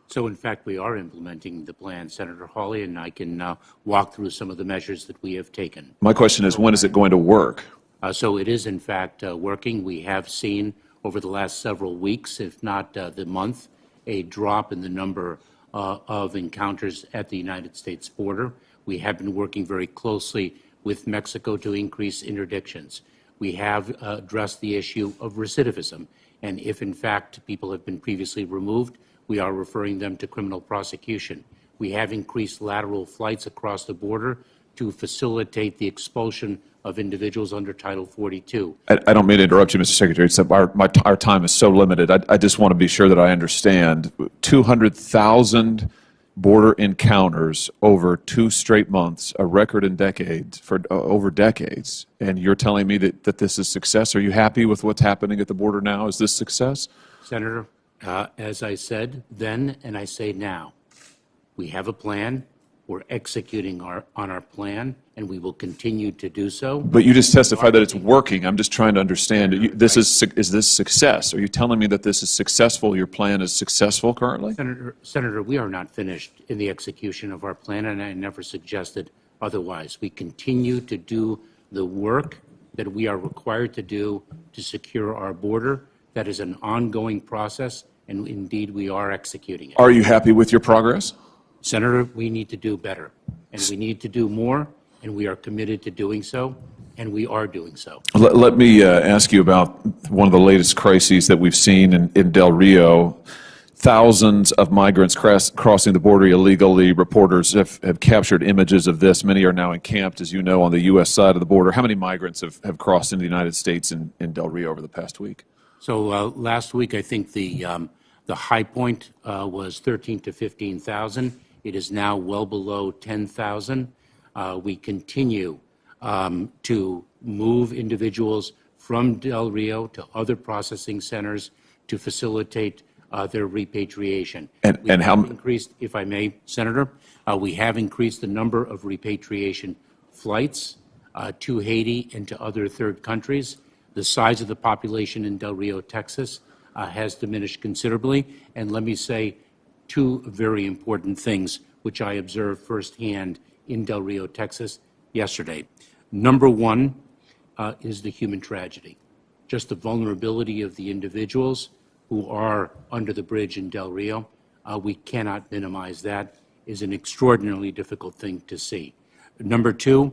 So, in fact, we are implementing the plan, Senator Hawley, and I can walk through some of the measures that we have taken. My question is, when is it going to work? So it is, in fact, working. We have seen over the last several weeks, if not the month, a drop in the number of encounters at the United States border. We have been working very closely with Mexico to increase interdictions. We have addressed the issue of recidivism, and if, in fact, people have been previously removed, we are referring them to criminal prosecution. We have increased lateral flights across the border to facilitate the expulsion of individuals under Title 42. I don't mean to interrupt you, Mr. Secretary. It's our time is so limited. I just want to be sure that I understand. 200,000 border encounters over 2 straight months, a record in decades, for over decades. And you're telling me that this is success? Are you happy with what's happening at the border now? Is this success? Senator, as I said then and I say now, we have a plan. We're executing on our plan, and we will continue to do so. But you just testified that it's working. I'm just trying to understand. Is this success? Are you telling me that this is successful? Your plan is successful currently? Senator, we are not finished in the execution of our plan, and I never suggested otherwise. We continue to do the work that we are required to do to secure our border. That is an ongoing process, and indeed we are executing it. Are you happy with your progress? Senator, we need to do better, and we need to do more, and we are committed to doing so, and we are doing so. Let me ask you about one of the latest crises that we've seen in Del Rio. Thousands of migrants crossing the border illegally. Reporters have captured images of this. Many are now encamped, as you know, on the U.S. side of the border. How many migrants have crossed into the United States in Del Rio over the past week? So last week, I think the high point was 13 to 15,000. It is now well below 10,000. We continue to move individuals from Del Rio to other processing centers to facilitate their repatriation. And how increased, if I may, Senator, we have increased the number of repatriation flights to Haiti and to other third countries. The size of the population in Del Rio, Texas, has diminished considerably. And let me say 2 very important things which I observed firsthand in Del Rio, Texas yesterday. Number 1 is the human tragedy, just the vulnerability of the individuals who are under the bridge in Del Rio. We cannot minimize that. It is an extraordinarily difficult thing to see. Number 2,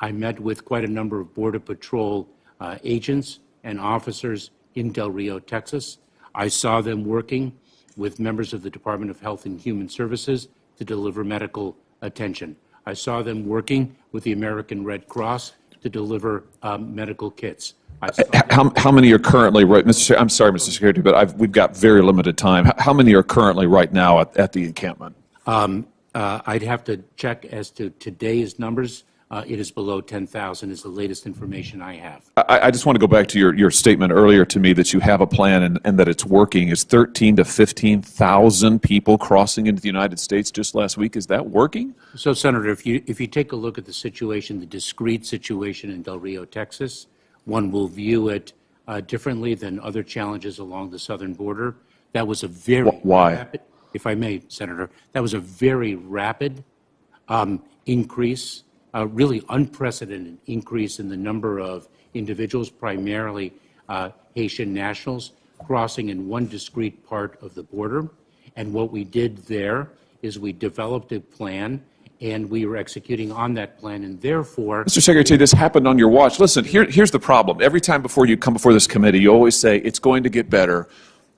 I met with quite a number of Border Patrol agents and officers in Del Rio, Texas. I saw them working with members of the Department of Health and Human Services to deliver medical attention. I saw them working with the American Red Cross to deliver medical kits. How many are currently right? I'm sorry, Mr. Secretary, but we've got very limited time. How many are currently right now at the encampment? I'd have to check as to today's numbers, It is below 10,000 is the latest information I have. I just want to go back to your statement earlier to me that you have a plan and that it's working. Is 13 to 15,000 people crossing into the United States just last week? Is that working? So, Senator, if you take a look at the situation, the discrete situation in Del Rio, Texas, one will view it differently than other challenges along the southern border. That was a very rapid, if I may, Senator, that was a very rapid increase, really unprecedented increase in the number of individuals, primarily Haitian nationals, crossing in one discrete part of the border. And what we did there is we developed a plan, and we were executing on that plan, and therefore— Mr. Secretary, this happened on your watch. Listen, here's the problem. Every time before you come before this committee, you always say it's going to get better.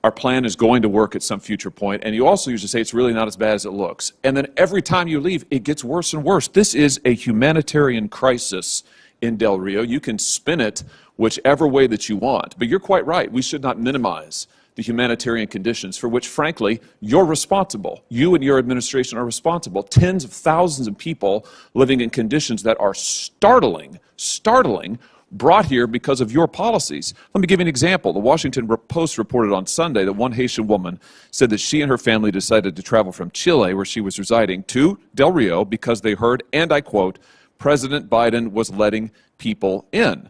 Our plan is going to work at some future point. And you also usually say it's really not as bad as it looks. And then every time you leave, it gets worse and worse. This is a humanitarian crisis in Del Rio. You can spin it whichever way that you want. But you're quite right. We should not minimize the humanitarian conditions for which, frankly, you're responsible. You and your administration are responsible. Tens of thousands of people living in conditions that are startling, brought here because of your policies. Let me give you an example. The Washington Post reported on Sunday that one Haitian woman said that she and her family decided to travel from Chile, where she was residing, to Del Rio because they heard, and I quote, President Biden was letting people in.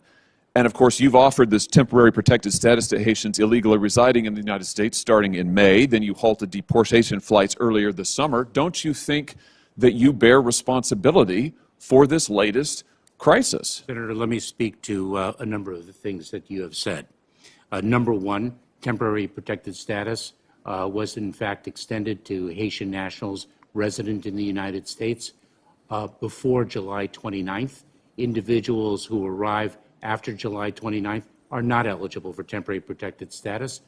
And of course, you've offered this temporary protected status to Haitians illegally residing in the United States starting in May. Then you halted deportation flights earlier this summer. Don't you think that you bear responsibility for this latest crisis? Senator, let me speak to a number of the things that you have said. Number one, temporary protected status was in fact extended to Haitian nationals resident in the United States before July 29th. Individuals who arrive after July 29th are not eligible for temporary protected status.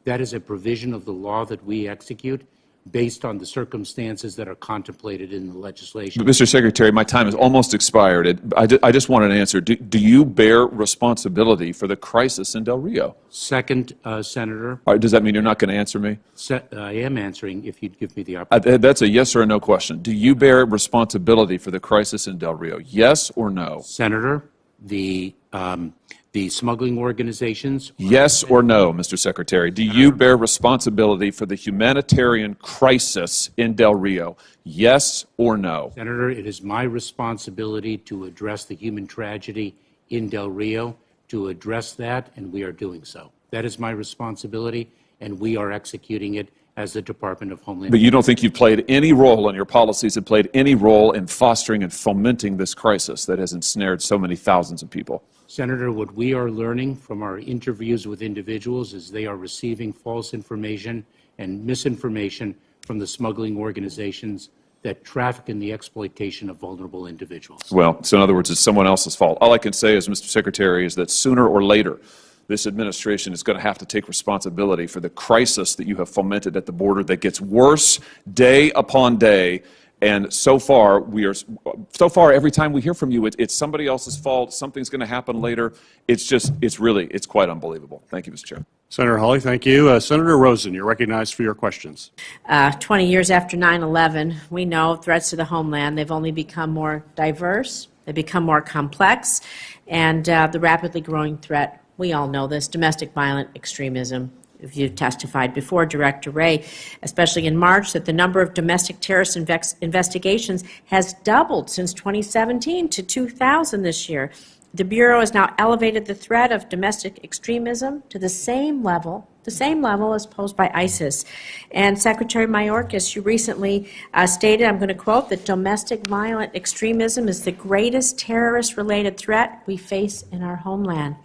That is a provision of the law that we execute based on the circumstances that are contemplated in the legislation. But Mr. Secretary, my time has almost expired. I just want an answer. Do you bear responsibility for the crisis in Del Rio? Second, Senator. Does that mean you're not going to answer me? I am answering if you'd give me the opportunity. That's a yes or a no question. Do you bear responsibility for the crisis in Del Rio? Yes or no? Senator, the smuggling organizations. Yes or no, Mr. Secretary? Do you bear responsibility for the humanitarian crisis in Del Rio? Yes or no? Senator, it is my responsibility to address the human tragedy in Del Rio, to address that, and we are doing so. That is my responsibility, and we are executing it as the Department of Homeland Security. But you don't think you've played any role, and your policies have played any role in fostering and fomenting this crisis that has ensnared so many thousands of people? Senator, what we are learning from our interviews with individuals is they are receiving false information and misinformation from the smuggling organizations that traffic in the exploitation of vulnerable individuals. Well, so in other words, it's someone else's fault. All I can say is, Mr. Secretary, is that sooner or later, this administration is going to have to take responsibility for the crisis that you have fomented at the border that gets worse day upon day. And so far, every time we hear from you, it's somebody else's fault. Something's going to happen later. It's quite unbelievable. Thank you, Mr. Chair. Senator Hawley, thank you. Senator Rosen, you're recognized for your questions. 20 years after 9/11, we know threats to the homeland, they've only become more diverse, they've become more complex, and the rapidly growing threat, we all know this, domestic violent extremism. If you testified before, Director Wray, especially in March, that the number of domestic terrorist investigations has doubled since 2017 to 2,000 this year. The Bureau has now elevated the threat of domestic extremism to the same level as posed by ISIS. And Secretary Mayorkas, you recently stated, I'm going to quote, that domestic violent extremism is the greatest terrorist-related threat we face in our homeland.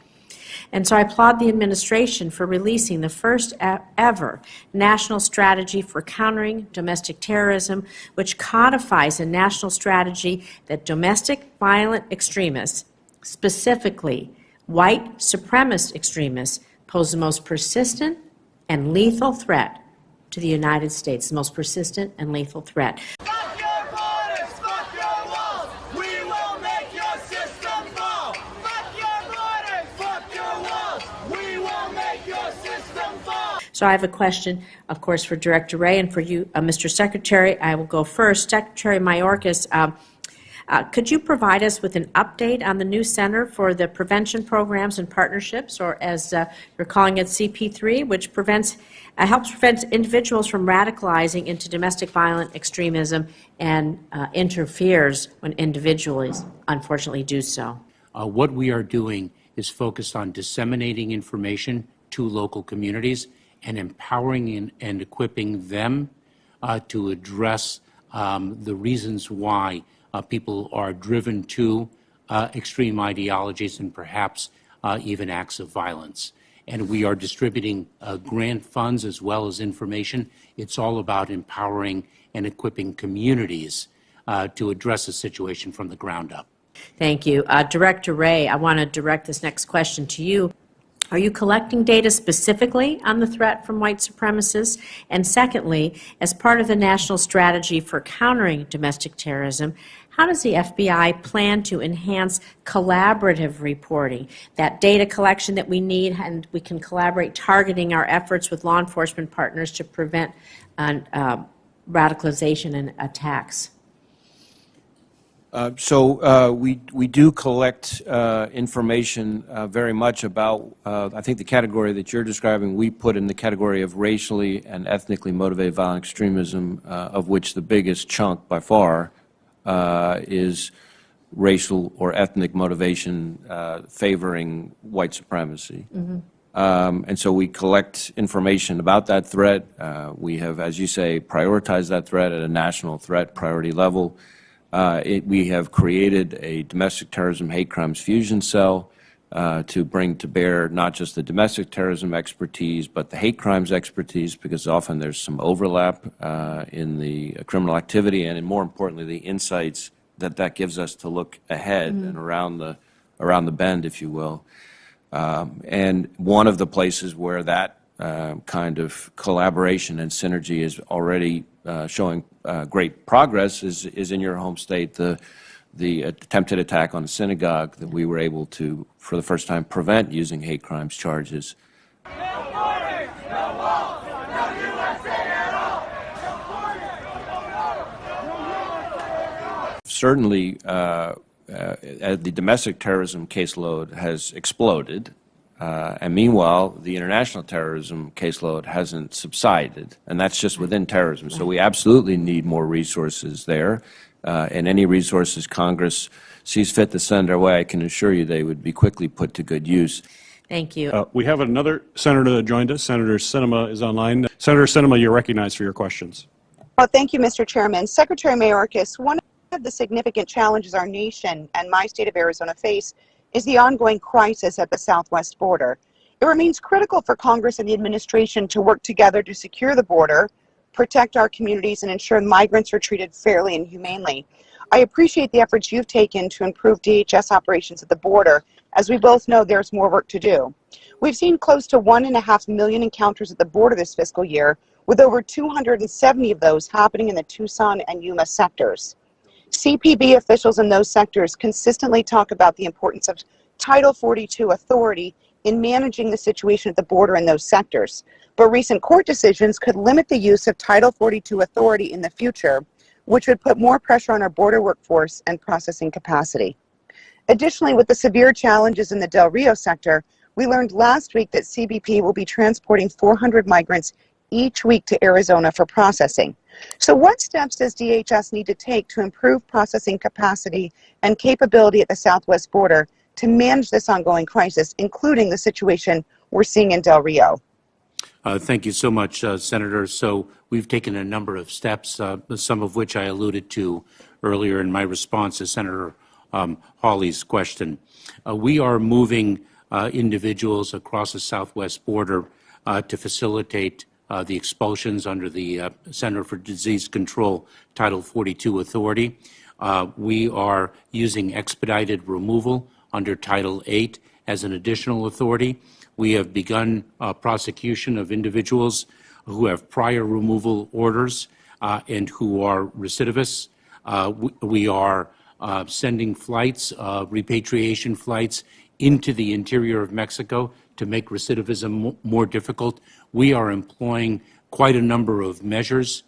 And so I applaud the administration for releasing the first ever national strategy for countering domestic terrorism, which codifies a national strategy that domestic violent extremists, specifically white supremacist extremists, pose the most persistent and lethal threat to the United States, the most persistent and lethal threat. So I have a question, of course, for Director Wray and for you, Mr. Secretary. I will go first. Secretary Mayorkas, Could you provide us with an update on the new Center for the Prevention Programs and Partnerships, or as you're calling it, CP3, which helps prevent individuals from radicalizing into domestic violent extremism and interferes when individuals unfortunately do so? What we are doing is focused on disseminating information to local communities and empowering and equipping them to address the reasons why people are driven to extreme ideologies and perhaps even acts of violence. And we are distributing grant funds as well as information. It's all about empowering and equipping communities to address the situation from the ground up. Thank you. Director Wray, I want to direct this next question to you. Are you collecting data specifically on the threat from white supremacists? And secondly, as part of the national strategy for countering domestic terrorism, how does the FBI plan to enhance collaborative reporting, that data collection that we need, and we can collaborate targeting our efforts with law enforcement partners to prevent radicalization and attacks? We do collect information very much about, I think the category that you're describing, we put in the category of racially and ethnically motivated violent extremism, of which the biggest chunk by far is racial or ethnic motivation favoring white supremacy. Mm-hmm. And so we collect information about that threat. We have, as you say, prioritized that threat at a national threat priority level. We have created a domestic terrorism hate crimes fusion cell to bring to bear not just the domestic terrorism expertise, but the hate crimes expertise, because often there's some overlap in the criminal activity and, more importantly, the insights that gives us to look ahead and around the bend, if you will. And one of the places where that kind of collaboration and synergy is already showing great progress is in your home state, the attempted attack on a synagogue that we were able to, for the first time, prevent using hate crimes charges. Certainly, the domestic terrorism caseload has exploded. And meanwhile, the international terrorism caseload hasn't subsided, and that's just within terrorism. So we absolutely need more resources there, and any resources Congress sees fit to send our way, I can assure you they would be quickly put to good use. Thank you. We have another senator that joined us. Senator Sinema is online. Senator Sinema, you're recognized for your questions. Well, thank you, Mr. Chairman. Secretary Mayorkas, one of the significant challenges our nation and my state of Arizona face is the ongoing crisis at the southwest border. It remains critical for Congress and the administration to work together to secure the border, protect our communities, and ensure migrants are treated fairly and humanely. I appreciate the efforts you've taken to improve DHS operations at the border. As we both know, there's more work to do. We've seen close to 1.5 million encounters at the border this fiscal year, with over 270 of those happening in the Tucson and Yuma sectors. CPB officials in those sectors consistently talk about the importance of Title 42 authority in managing the situation at the border in those sectors. But recent court decisions could limit the use of Title 42 authority in the future, which would put more pressure on our border workforce and processing capacity. Additionally, with the severe challenges in the Del Rio sector, we learned last week that CBP will be transporting 400 migrants each week to Arizona for processing. So what steps does DHS need to take to improve processing capacity and capability at the southwest border to manage this ongoing crisis, including the situation we're seeing in Del Rio? Thank you so much, Senator. So we've taken a number of steps, some of which I alluded to earlier in my response to Senator Hawley's question. We are moving individuals across the southwest border to facilitate the expulsions under the Center for Disease Control Title 42 authority. We are using expedited removal under Title 8 as an additional authority. We have begun prosecution of individuals who have prior removal orders and who are recidivists. We are sending flights, repatriation flights, into the interior of Mexico to make recidivism more difficult. We are employing quite a number of measures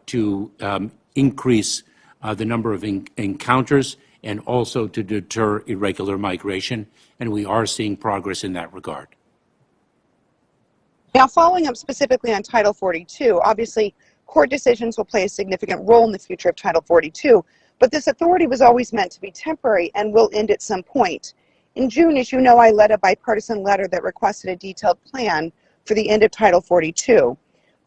to increase the number of encounters and also to deter irregular migration, and we are seeing progress in that regard. Now, following up specifically on Title 42, obviously court decisions will play a significant role in the future of Title 42, but this authority was always meant to be temporary and will end at some point. In June, as you know, I led a bipartisan letter that requested a detailed plan for the end of Title 42.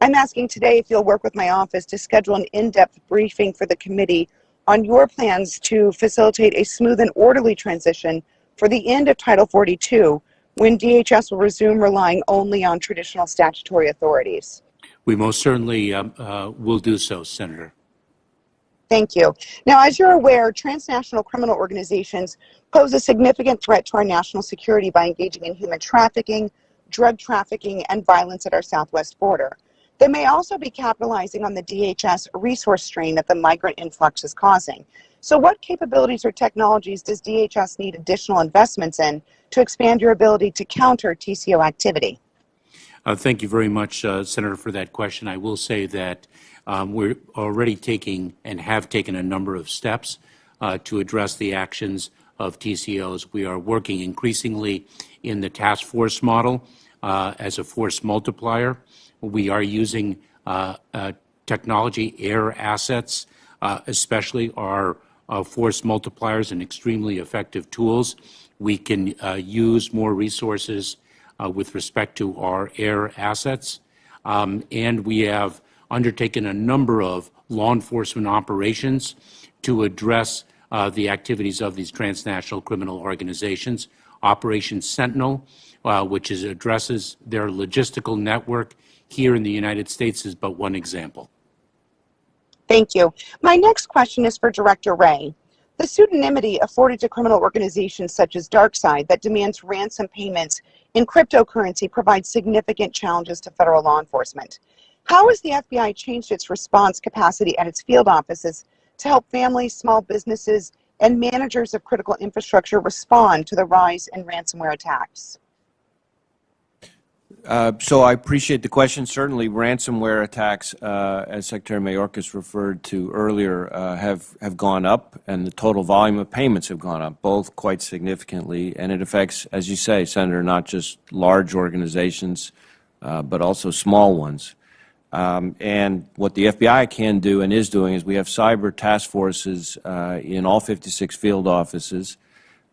I'm asking today if you'll work with my office to schedule an in-depth briefing for the committee on your plans to facilitate a smooth and orderly transition for the end of Title 42, when DHS will resume relying only on traditional statutory authorities. We most certainly will do so, Senator. Thank you. Now, as you're aware, transnational criminal organizations pose a significant threat to our national security by engaging in human trafficking, drug trafficking, and violence at our southwest border. They may also be capitalizing on the DHS resource strain that the migrant influx is causing. So what capabilities or technologies does DHS need additional investments in to expand your ability to counter TCO activity? Thank you very much, Senator, for that question. I will say that we're already taking and have taken a number of steps to address the actions of TCOs. We are working increasingly in the task force model as a force multiplier. We are using technology, air assets, especially our force multipliers and extremely effective tools. We can use more resources with respect to our air assets. And we have undertaken a number of law enforcement operations to address the activities of these transnational criminal organizations. Operation Sentinel, which addresses their logistical network here in the United States, is but one example. Thank you. My next question is for Director Wray. The pseudonymity afforded to criminal organizations such as DarkSide that demands ransom payments in cryptocurrency provides significant challenges to federal law enforcement. How has the FBI changed its response capacity at its field offices to help families, small businesses, and managers of critical infrastructure respond to the rise in ransomware attacks? So I appreciate the question. Certainly, ransomware attacks, as Secretary Mayorkas referred to earlier, have gone up, and the total volume of payments have gone up, both quite significantly. And it affects, as you say, Senator, not just large organizations, but also small ones. And what the FBI can do and is doing is we have cyber task forces in all 56 field offices.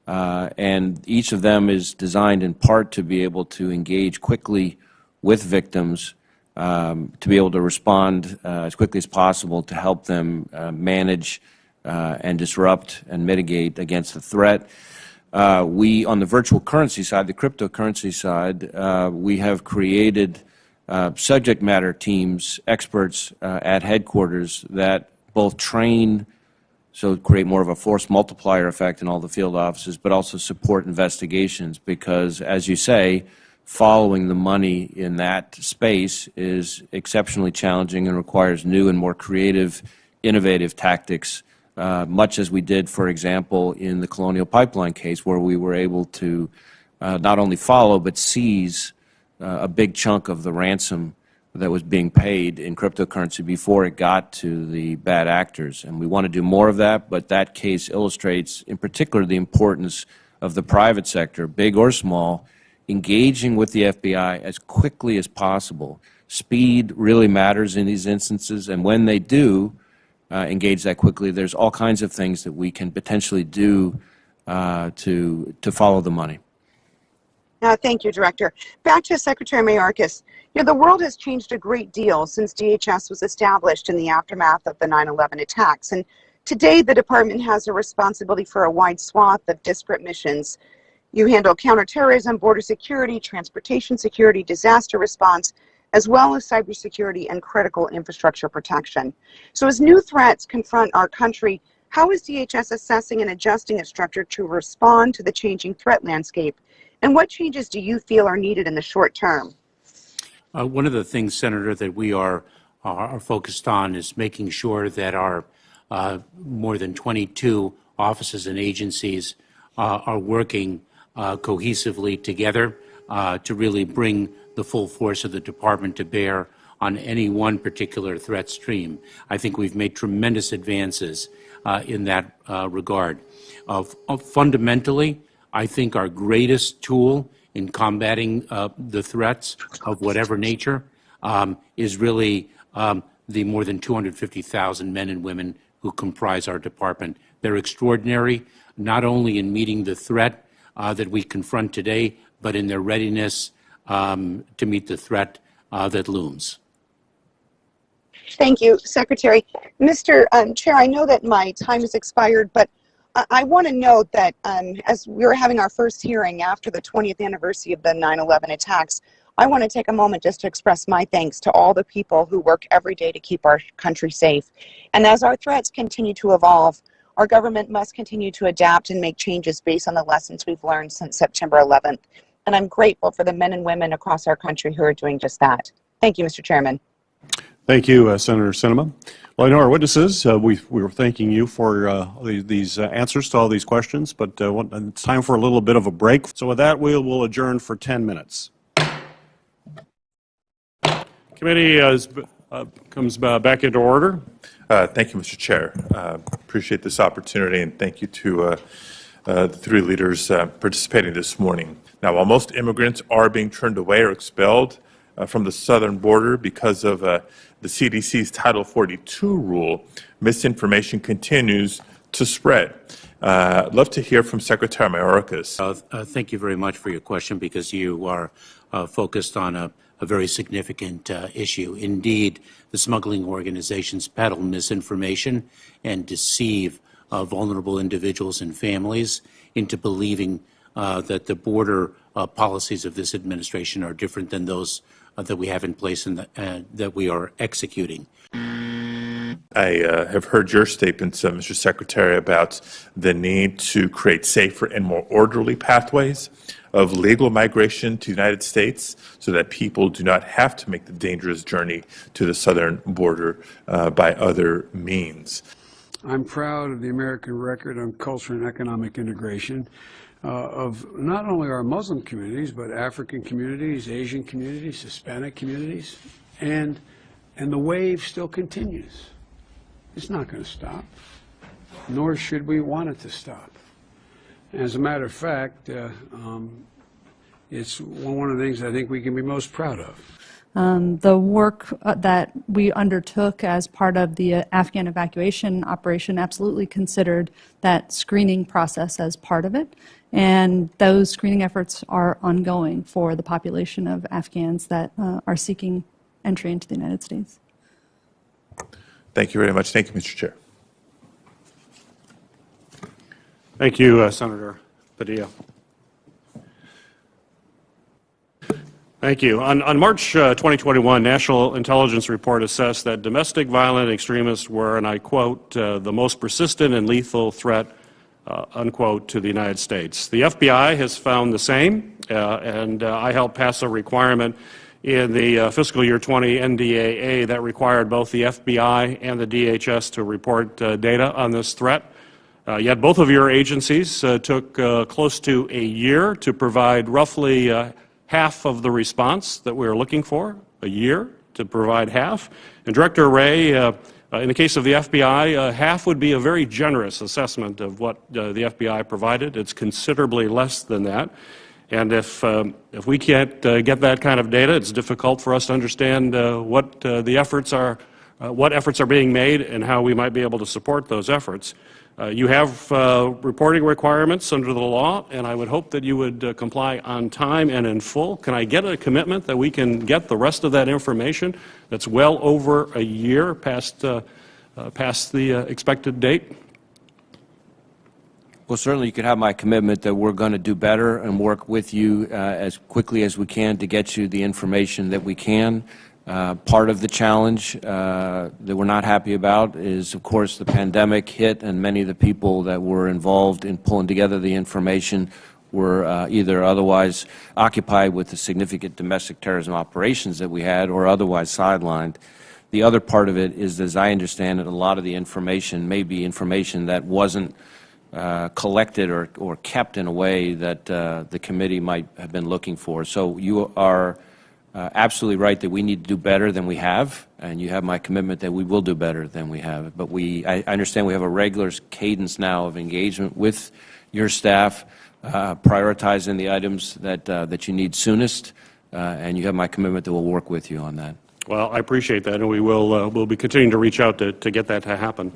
And each of them is designed in part to be able to engage quickly with victims, to be able to respond as quickly as possible to help them manage and disrupt and mitigate against the threat. We, on the virtual currency side, the cryptocurrency side, we have created subject matter teams, experts at headquarters that both train, so create more of a force multiplier effect in all the field offices, but also support investigations because, as you say, following the money in that space is exceptionally challenging and requires new and more creative, innovative tactics, much as we did, for example, in the Colonial Pipeline case, where we were able to not only follow but seize a big chunk of the ransom that was being paid in cryptocurrency before it got to the bad actors. And we want to do more of that, but that case illustrates in particular the importance of the private sector, big or small, engaging with the FBI as quickly as possible. Speed really matters in these instances, and when they do engage that quickly, there's all kinds of things that we can potentially do to follow the money. Thank you, Director. Back to Secretary Mayorkas. The world has changed a great deal since DHS was established in the aftermath of the 9/11 attacks. And today, the department has a responsibility for a wide swath of disparate missions. You handle counterterrorism, border security, transportation security, disaster response, as well as cybersecurity and critical infrastructure protection. So as new threats confront our country, how is DHS assessing and adjusting its structure to respond to the changing threat landscape? And what changes do you feel are needed in the short term? One of the things, Senator, that we are focused on is making sure that our more than 22 offices and agencies are working cohesively together to really bring the full force of the department to bear on any one particular threat stream. I think we've made tremendous advances in that regard. Fundamentally, I think our greatest tool in combating the threats of whatever nature is really the more than 250,000 men and women who comprise our department. They're extraordinary, not only in meeting the threat that we confront today, but in their readiness to meet the threat that looms. Thank you, Secretary. Mr. Chair, I know that my time has expired, but I want to note that as we were having our first hearing after the 20th anniversary of the 9/11 attacks, I want to take a moment just to express my thanks to all the people who work every day to keep our country safe. And as our threats continue to evolve, our government must continue to adapt and make changes based on the lessons we've learned since September 11th. And I'm grateful for the men and women across our country who are doing just that. Thank you, Mr. Chairman. Thank you, Senator Sinema. Well, I know our witnesses, we were thanking you for these answers to all these questions, but it's time for a little bit of a break. So with that, we will adjourn for 10 minutes. Committee comes back into order. Thank you, Mr. Chair. Appreciate this opportunity, and thank you to the three leaders participating this morning. Now, while most immigrants are being turned away or expelled from the southern border because of the CDC's Title 42 rule, misinformation continues to spread. I'd love to hear from Secretary Mayorkas. Thank you very much for your question, because you are focused on a very significant issue. Indeed, the smuggling organizations peddle misinformation and deceive vulnerable individuals and families into believing that the border policies of this administration are different than those that we have in place and that we are executing. I have heard your statements, Mr. Secretary, about the need to create safer and more orderly pathways of legal migration to the United States so that people do not have to make the dangerous journey to the southern border by other means. I'm proud of the American record on culture and economic integration of not only our Muslim communities, but African communities, Asian communities, Hispanic communities, and the wave still continues. It's not going to stop, nor should we want it to stop. As a matter of fact, it's one of the things I think we can be most proud of. The work that we undertook as part of the Afghan evacuation operation absolutely considered that screening process as part of it, and those screening efforts are ongoing for the population of Afghans that are seeking entry into the United States. Thank you very much. Thank you, Mr. Chair. Thank you, Senator Padilla. Thank you. On March 2021, National Intelligence Report assessed that domestic violent extremists were, and I quote, the most persistent and lethal threat, unquote, to the United States. The FBI has found the same, and I helped pass a requirement in the fiscal year 20 NDAA that required both the FBI and the DHS to report data on this threat. Yet both of your agencies took close to a year to provide roughly half of the response that we were looking for, a year to provide half. And Director Wray, in the case of the FBI, half would be a very generous assessment of what the FBI provided. It's considerably less than that. And if we can't get that kind of data, it's difficult for us to understand what efforts are being made and how we might be able to support those efforts. You have reporting requirements under the law, and I would hope that you would comply on time and in full. Can I get a commitment that we can get the rest of that information that's well over a year past the expected date? Well, certainly you could have my commitment that we're going to do better and work with you as quickly as we can to get you the information that we can. Part of the challenge that we're not happy about is, of course, the pandemic hit, and many of the people that were involved in pulling together the information were either otherwise occupied with the significant domestic terrorism operations that we had or otherwise sidelined. The other part of it is, as I understand it, a lot of the information may be information that wasn't collected or kept in a way that the committee might have been looking for. So you are absolutely right that we need to do better than we have, and you have my commitment that we will do better than we have. But I understand we have a regular cadence now of engagement with your staff, prioritizing the items that you need soonest, and you have my commitment that we'll work with you on that. Well, I appreciate that, and we'll be continuing to reach out to get that to happen.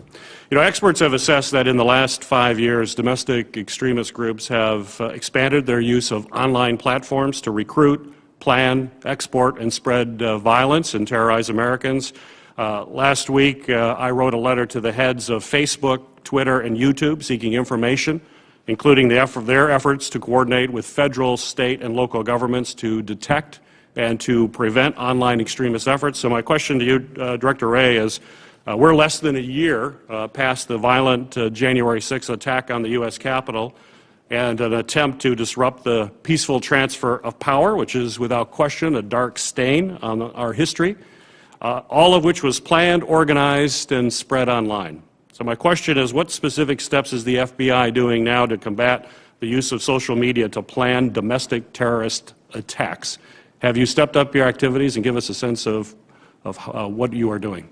You know, experts have assessed that in the last 5 years, domestic extremist groups have expanded their use of online platforms to recruit, plan, export, and spread violence and terrorize Americans. Last week, I wrote a letter to the heads of Facebook, Twitter, and YouTube seeking information, including their efforts to coordinate with federal, state, and local governments to detect and to prevent online extremist efforts. So my question to you, Director Wray, is we're less than a year past the violent January 6th attack on the U.S. Capitol and an attempt to disrupt the peaceful transfer of power, which is without question a dark stain on our history, all of which was planned, organized, and spread online. So my question is, what specific steps is the FBI doing now to combat the use of social media to plan domestic terrorist attacks? Have you stepped up your activities, and give us a sense of what you are doing?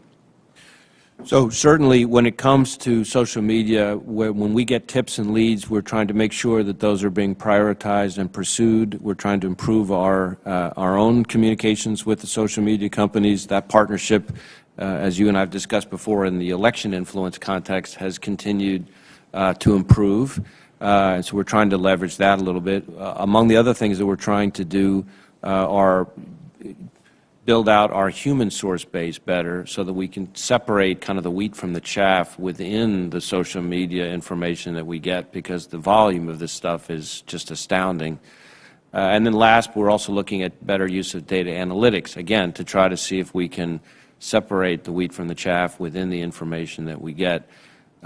So certainly when it comes to social media, when we get tips and leads, we're trying to make sure that those are being prioritized and pursued. We're trying to improve our own communications with the social media companies. That partnership, as you and I have discussed before in the election influence context, has continued to improve. And so we're trying to leverage that a little bit. Among the other things that we're trying to do are build out our human source base better so that we can separate kind of the wheat from the chaff within the social media information that we get, because the volume of this stuff is just astounding. And then last, we're also looking at better use of data analytics, again, to try to see if we can separate the wheat from the chaff within the information that we get.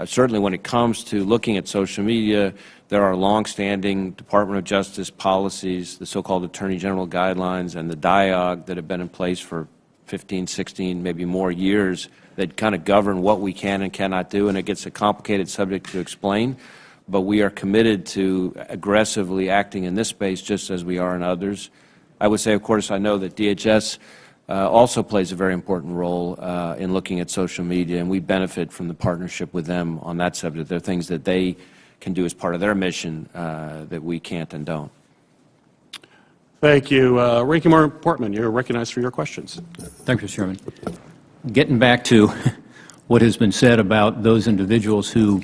Certainly when it comes to looking at social media, there are longstanding Department of Justice policies, the so-called Attorney General guidelines, and the DIOG that have been in place for 15, 16, maybe more years that kind of govern what we can and cannot do, and it gets a complicated subject to explain. But we are committed to aggressively acting in this space just as we are in others. I would say, of course, I know that DHS also plays a very important role in looking at social media, and we benefit from the partnership with them on that subject. There are things that they can do as part of their mission that we can't and don't. Thank you. Ranking Member Portman, you're recognized for your questions. Thank you, Mr. Chairman. Getting back to what has been said about those individuals who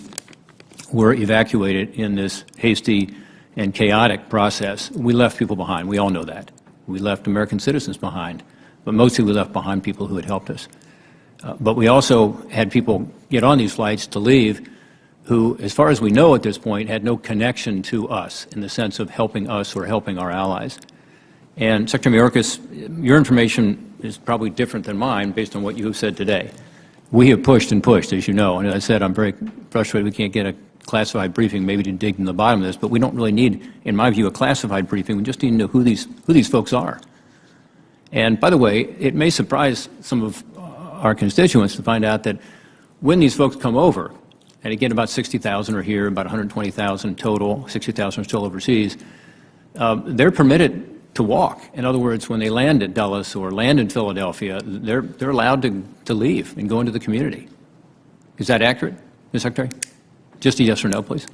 were evacuated in this hasty and chaotic process, we left people behind. We all know that. We left American citizens behind. But mostly we left behind people who had helped us. But we also had people get on these flights to leave who, as far as we know at this point, had no connection to us in the sense of helping us or helping our allies. And Secretary Mayorkas, your information is probably different than mine based on what you have said today. We have pushed and pushed, as you know, and as I said, I'm very frustrated we can't get a classified briefing maybe to dig in the bottom of this, but we don't really need, in my view, a classified briefing. We just need to know who these folks are. And by the way, it may surprise some of our constituents to find out that when these folks come over, and again about 60,000 are here, about 120,000 total, 60,000 are still overseas, they're permitted to walk. In other words, when they land at Dulles or land in Philadelphia, they're allowed to leave and go into the community. Is that accurate, Ms. Secretary? Just a yes or no, please.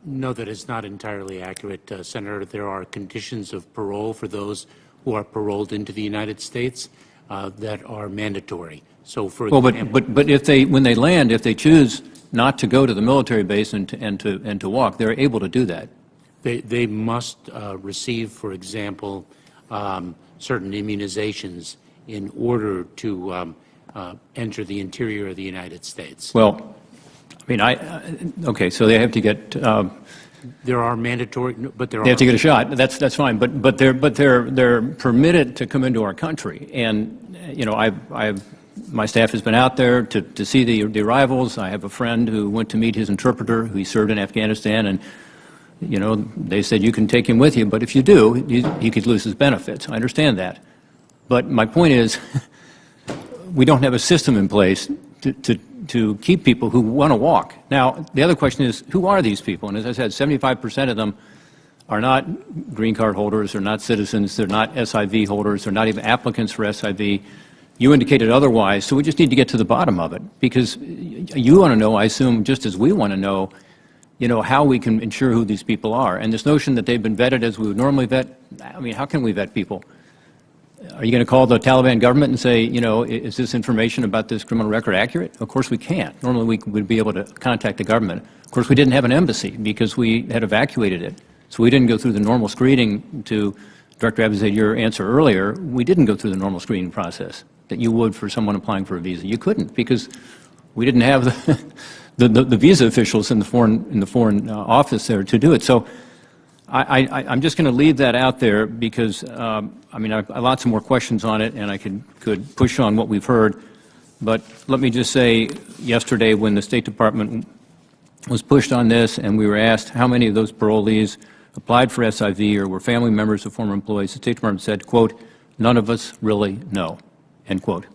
No, that is not entirely accurate, Senator. There are conditions of parole for those who are paroled into the United States that are mandatory. So, for example, but if when they land, if they choose not to go to the military base and to walk, they're able to do that. They must receive, for example, certain immunizations in order to enter the interior of the United States. Well, I mean, okay, so they have to get. There are mandatory, but there are. They have to get a shot. That's fine. But they're permitted to come into our country. And you know, my staff has been out there to see the arrivals. I have a friend who went to meet his interpreter, who he served in Afghanistan, and you know, they said you can take him with you, but if you do, he could lose his benefits. I understand that. But my point is, we don't have a system in place to keep people who want to walk. Now, the other question is, who are these people? And as I said, 75% of them are not green card holders, they're not citizens, they're not SIV holders, they're not even applicants for SIV. You indicated otherwise, so we just need to get to the bottom of it, because you want to know, I assume, just as we want to know, how we can ensure who these people are. And this notion that they've been vetted as we would normally vet, I mean, how can we vet people? Are you going to call the Taliban government and say, is this information about this criminal record accurate? Of course we can't. Normally we would be able to contact the government. Of course we didn't have an embassy because we had evacuated it. So we didn't go through the normal screening. To Director Abizaid, your answer earlier, we didn't go through the normal screening process that you would for someone applying for a visa. You couldn't, because we didn't have the visa officials in the foreign office there to do it. So I'm just going to leave that out there because, I have lots of more questions on it, and I could push on what we've heard. But let me just say, yesterday when the State Department was pushed on this and we were asked how many of those parolees applied for SIV or were family members of former employees, the State Department said, quote, "None of us really know," end quote.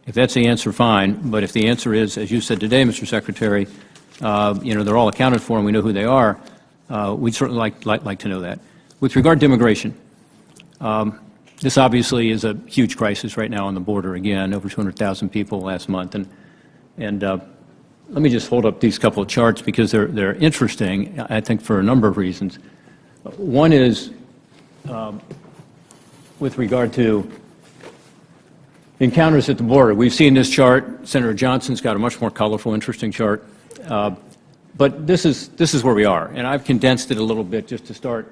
If that's the answer, fine. But if the answer is, as you said today, Mr. Secretary, they're all accounted for and we know who they are, we'd certainly like to know that. With regard to immigration, this obviously is a huge crisis right now on the border. Again, over 200,000 people last month. And let me just hold up these couple of charts because they're interesting, I think, for a number of reasons. One is with regard to encounters at the border. We've seen this chart. Senator Johnson's got a much more colorful, interesting chart. But this is where we are, and I've condensed it a little bit just to start,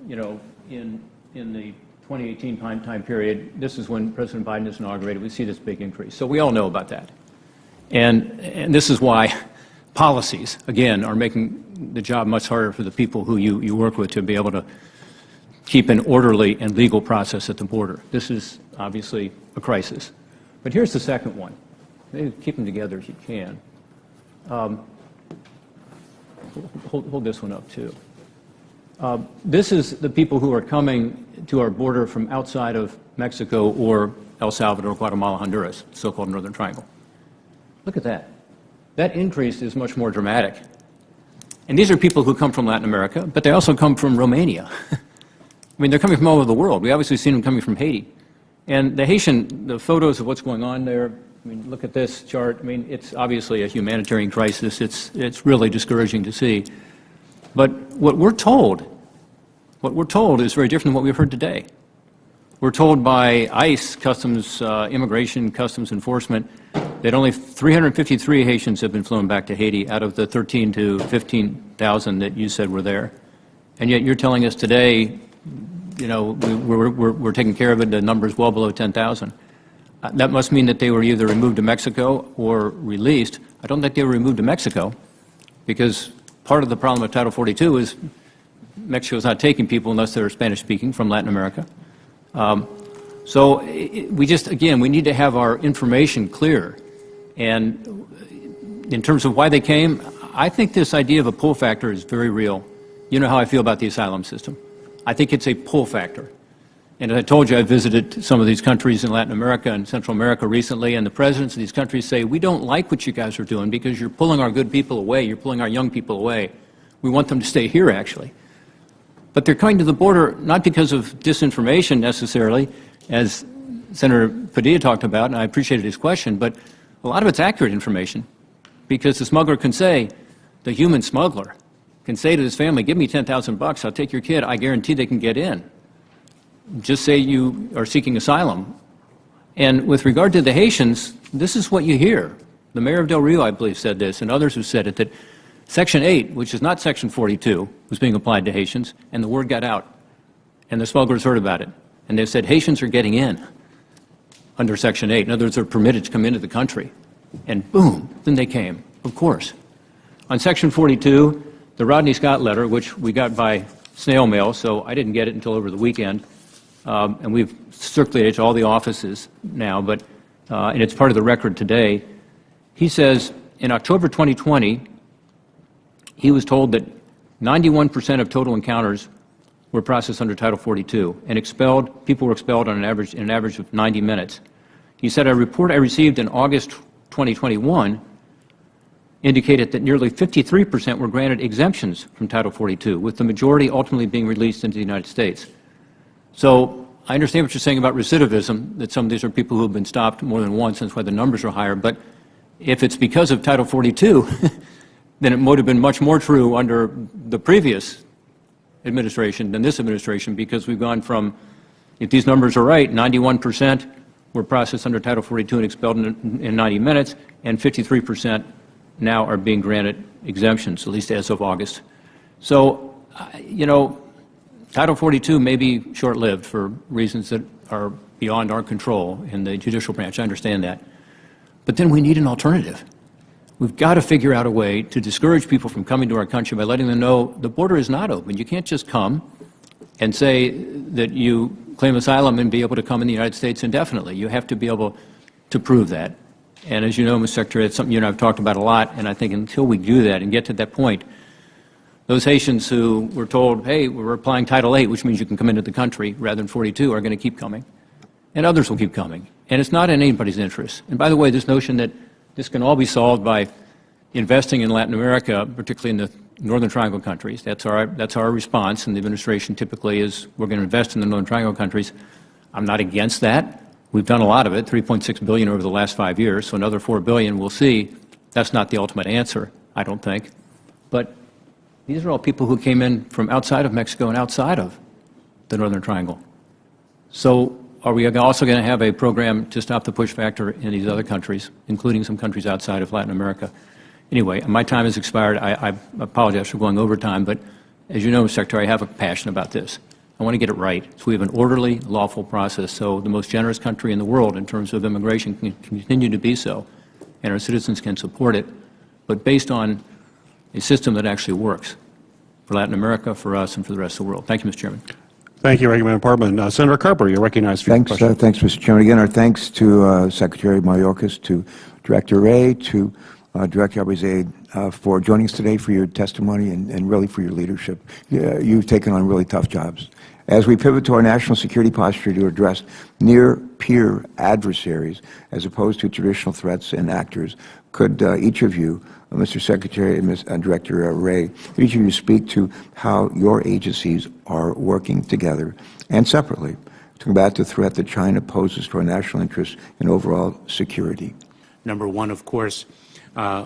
in the 2018 time period. This is when President Biden is inaugurated. We see this big increase. So we all know about that. And this is why policies, again, are making the job much harder for the people who you work with to be able to keep an orderly and legal process at the border. This is obviously a crisis. But here's the second one. Maybe keep them together if you can. Hold this one up, too. This is the people who are coming to our border from outside of Mexico or El Salvador, Guatemala, Honduras, so-called Northern Triangle. Look at that. That increase is much more dramatic. And these are people who come from Latin America, but they also come from Romania. I mean, they're coming from all over the world. We obviously seen them coming from Haiti. And the photos of what's going on there, I mean, look at this chart. I mean, it's obviously a humanitarian crisis. It's really discouraging to see. But what we're told is very different than what we've heard today. We're told by ICE, Immigration Customs Enforcement, that only 353 Haitians have been flown back to Haiti out of the 13 to 15,000 that you said were there. And yet you're telling us today, we're taking care of it, the number's well below 10,000. That must mean that they were either removed to Mexico or released. I don't think they were removed to Mexico, because part of the problem with Title 42 is Mexico's not taking people unless they're Spanish-speaking from Latin America. So we need to have our information clear. And in terms of why they came, I think this idea of a pull factor is very real. You know how I feel about the asylum system. I think it's a pull factor. And as I told you, I visited some of these countries in Latin America and Central America recently, and the presidents of these countries say, we don't like what you guys are doing because you're pulling our good people away, you're pulling our young people away. We want them to stay here, actually. But they're coming to the border not because of disinformation necessarily, as Senator Padilla talked about, and I appreciated his question, but a lot of it's accurate information, because the smuggler can say, the human smuggler can say to his family, give me $10,000, I'll take your kid, I guarantee they can get in. Just say you are seeking asylum. And with regard to the Haitians, this is what you hear. The mayor of Del Rio, I believe, said this, and others have said it, that Section 8, which is not Section 42, was being applied to Haitians, and the word got out. And the smugglers heard about it. And they said, Haitians are getting in under Section 8. In other words, they're permitted to come into the country. And boom, then they came, of course. On Section 42, the Rodney Scott letter, which we got by snail mail, so I didn't get it until over the weekend, and we've circulated to all the offices now, but and it's part of the record today. He says in October 2020, he was told that 91% of total encounters were processed under Title 42, and people were expelled on an average of 90 minutes. He said, a report I received in August 2021 indicated that nearly 53% were granted exemptions from Title 42, with the majority ultimately being released into the United States. So I understand what you're saying about recidivism, that some of these are people who have been stopped more than once, and that's why the numbers are higher. But if it's because of Title 42, then it would have been much more true under the previous administration than this administration, because we've gone from, if these numbers are right, 91% were processed under Title 42 and expelled in 90 minutes, and 53% now are being granted exemptions, at least as of August. So, you know, Title 42 may be short-lived for reasons that are beyond our control in the judicial branch. I understand that. But then we need an alternative. We've got to figure out a way to discourage people from coming to our country by letting them know the border is not open. You can't just come and say that you claim asylum and be able to come in the United States indefinitely. You have to be able to prove that. And as you know, Mr. Secretary, it's something you and I have talked about a lot, and I think until we do that and get to that point, those Haitians who were told, hey, we're applying Title 8, which means you can come into the country rather than 42, are going to keep coming. And others will keep coming. And it's not in anybody's interest. And by the way, this notion that this can all be solved by investing in Latin America, particularly in the Northern Triangle countries, that's our response, and the administration typically is we're going to invest in the Northern Triangle countries. I'm not against that. We've done a lot of it, $3.6 billion over the last 5 years, so another $4 billion, we'll see. That's not the ultimate answer, I don't think. But these are all people who came in from outside of Mexico and outside of the Northern Triangle. So are we also going to have a program to stop the push factor in these other countries, including some countries outside of Latin America? Anyway, my time has expired. I apologize for going over time, but as you know, Mr. Secretary, I have a passion about this. I want to get it right. So we have an orderly, lawful process, so the most generous country in the world in terms of immigration can continue to be so, and our citizens can support it, but based on a system that actually works for Latin America, for us, and for the rest of the world. Thank you, Mr. Chairman. Thank you, Ranking Member Parkman. Senator Carper, you're recognized for your question. Thanks, Mr. Chairman. Again, our thanks to Secretary Mayorkas, to Director Ray, to Director Abizaid for joining us today, for your testimony, and really for your leadership. You've taken on really tough jobs. As we pivot to our national security posture to address near-peer adversaries as opposed to traditional threats and actors, could each of you, Mr. Secretary and Director Ray, could each of you speak to how your agencies are working together and separately to combat the threat that China poses to our national interests and overall security? Number one, of course,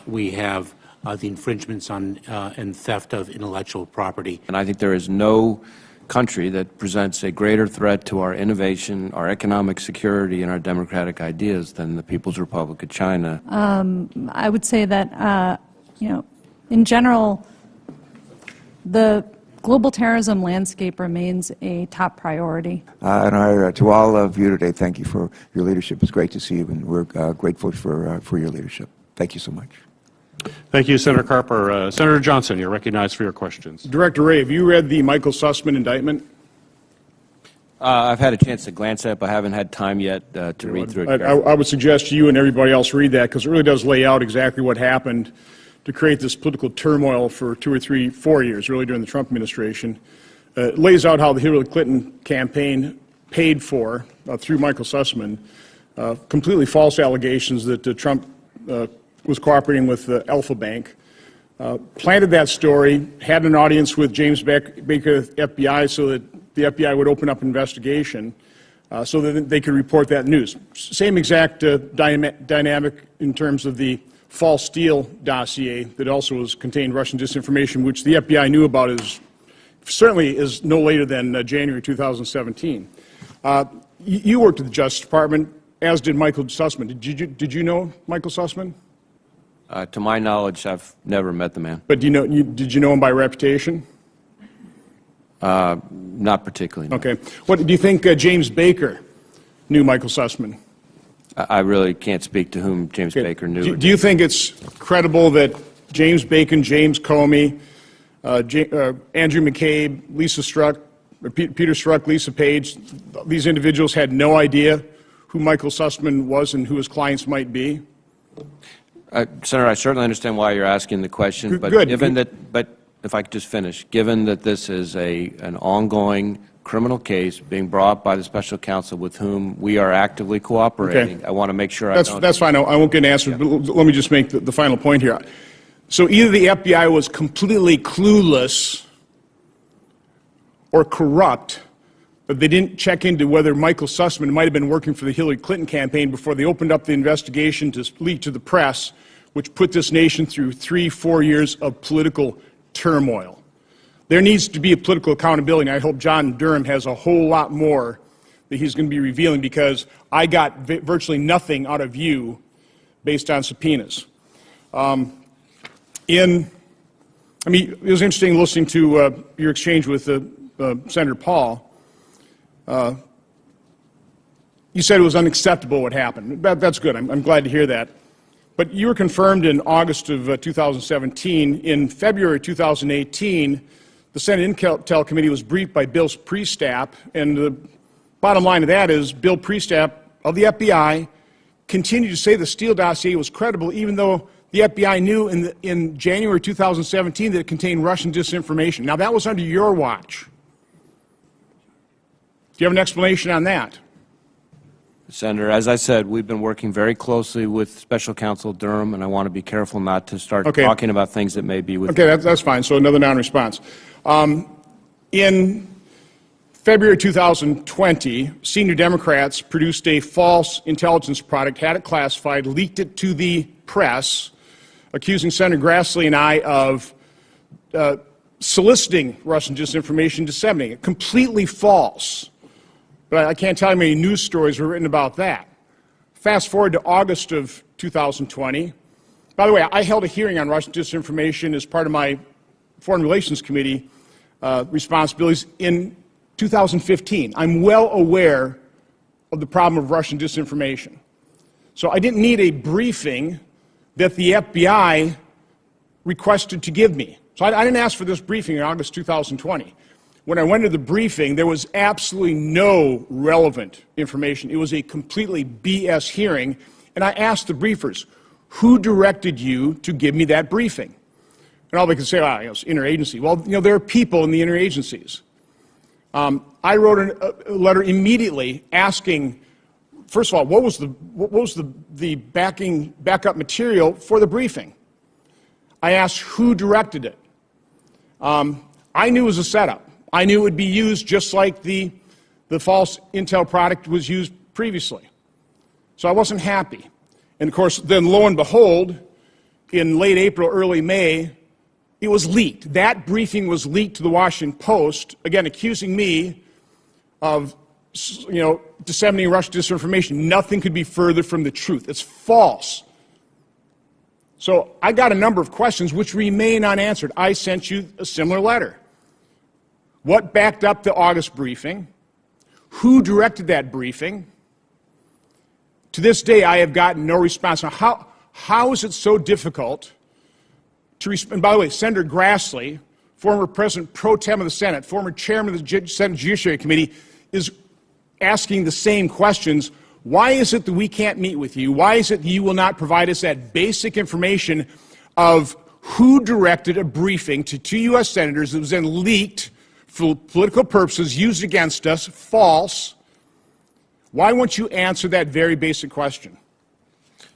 we have the infringements on and theft of intellectual property. And I think there is no country that presents a greater threat to our innovation, our economic security, and our democratic ideas than the People's Republic of China. I would say that, you know, in general, the global terrorism landscape remains a top priority. And to all of you today, thank you for your leadership. It's great to see you, and we're grateful for your leadership. Thank you so much. Thank you, Senator Carper. Senator Johnson, you're recognized for your questions. Director Ray, have you read the Michael Sussman indictment? I've had a chance to glance at it, but I haven't had time yet to read through it. I would suggest you and everybody else read that, because it really does lay out exactly what happened to create this political turmoil for 2 or 3, 4 years, really during the Trump administration. It lays out how the Hillary Clinton campaign paid for, through Michael Sussman, completely false allegations that Trump was cooperating with Alpha Bank, planted that story, had an audience with James Baker at FBI so that the FBI would open up an investigation so that they could report that news. Same exact dynamic in terms of the false steel dossier that also contained Russian disinformation, which the FBI knew about certainly is no later than January 2017. You worked at the Justice Department, as did Michael Sussman. Did you know Michael Sussman? To my knowledge, I've never met the man. But did you know him by reputation? Not particularly, no. Okay. What do you think James Baker knew Michael Sussman? I really can't speak to whom James Baker knew. Do you think it's credible that James Bacon, James Comey, Andrew McCabe, Lisa Strzok, Peter Strzok, Lisa Page, these individuals had no idea who Michael Sussman was and who his clients might be? Senator, I certainly understand why you're asking the question, but given that, but if I could just finish, given that this is an ongoing criminal case being brought by the special counsel with whom we are actively cooperating, I want to make sure That's fine. I won't get an answer, but let me just make the final point here. So either the FBI was completely clueless or corrupt, but they didn't check into whether Michael Sussman might have been working for the Hillary Clinton campaign before they opened up the investigation to leak to the press, which put this nation through 3-4 years of political turmoil. There needs to be a political accountability, and I hope John Durham has a whole lot more that he's going to be revealing, because I got virtually nothing out of you based on subpoenas. It was interesting listening to your exchange with Senator Paul. You said it was unacceptable what happened. That's good. I'm glad to hear that. But you were confirmed in August of 2017. In February 2018, the Senate Intel Committee was briefed by Bill Priestap, and the bottom line of that is Bill Priestap of the FBI continued to say the Steele dossier was credible, even though the FBI knew in January 2017 that it contained Russian disinformation. Now, that was under your watch. Do you have an explanation on that? Senator, as I said, we've been working very closely with Special Counsel Durham, and I want to be careful not to start talking about things that may be within. Okay, that's fine. So another non-response. In February 2020, senior Democrats produced a false intelligence product, had it classified, leaked it to the press, accusing Senator Grassley and I of soliciting Russian disinformation, disseminating it. Completely false. But I can't tell you how many news stories were written about that. Fast forward to August of 2020. By the way, I held a hearing on Russian disinformation as part of my Foreign Relations Committee responsibilities in 2015. I'm well aware of the problem of Russian disinformation. So I didn't need a briefing that the FBI requested to give me. So I didn't ask for this briefing in August 2020. When I went to the briefing, there was absolutely no relevant information. It was a completely BS hearing, and I asked the briefers, who directed you to give me that briefing? And all they could say, it's interagency. Well, there are people in the interagencies. I wrote a letter immediately asking, first of all, what was the backup material for the briefing? I asked who directed it. I knew it was a setup. I knew it would be used just like the false intel product was used previously. So I wasn't happy. And of course, then lo and behold, in late April, early May, it was leaked. That briefing was leaked to the Washington Post, again, accusing me of, disseminating Russian disinformation. Nothing could be further from the truth. It's false. So I got a number of questions which remain unanswered. I sent you a similar letter. What backed up the August briefing? Who directed that briefing? To this day, I have gotten no response. Now, how is it so difficult to respond? And by the way, Senator Grassley, former President pro tem of the Senate, former chairman of the Senate Judiciary Committee, is asking the same questions. Why is it that we can't meet with you? Why is it you will not provide us that basic information of who directed a briefing to 2 U.S. senators that was then leaked for political purposes, used against us, false? Why won't you answer that very basic question?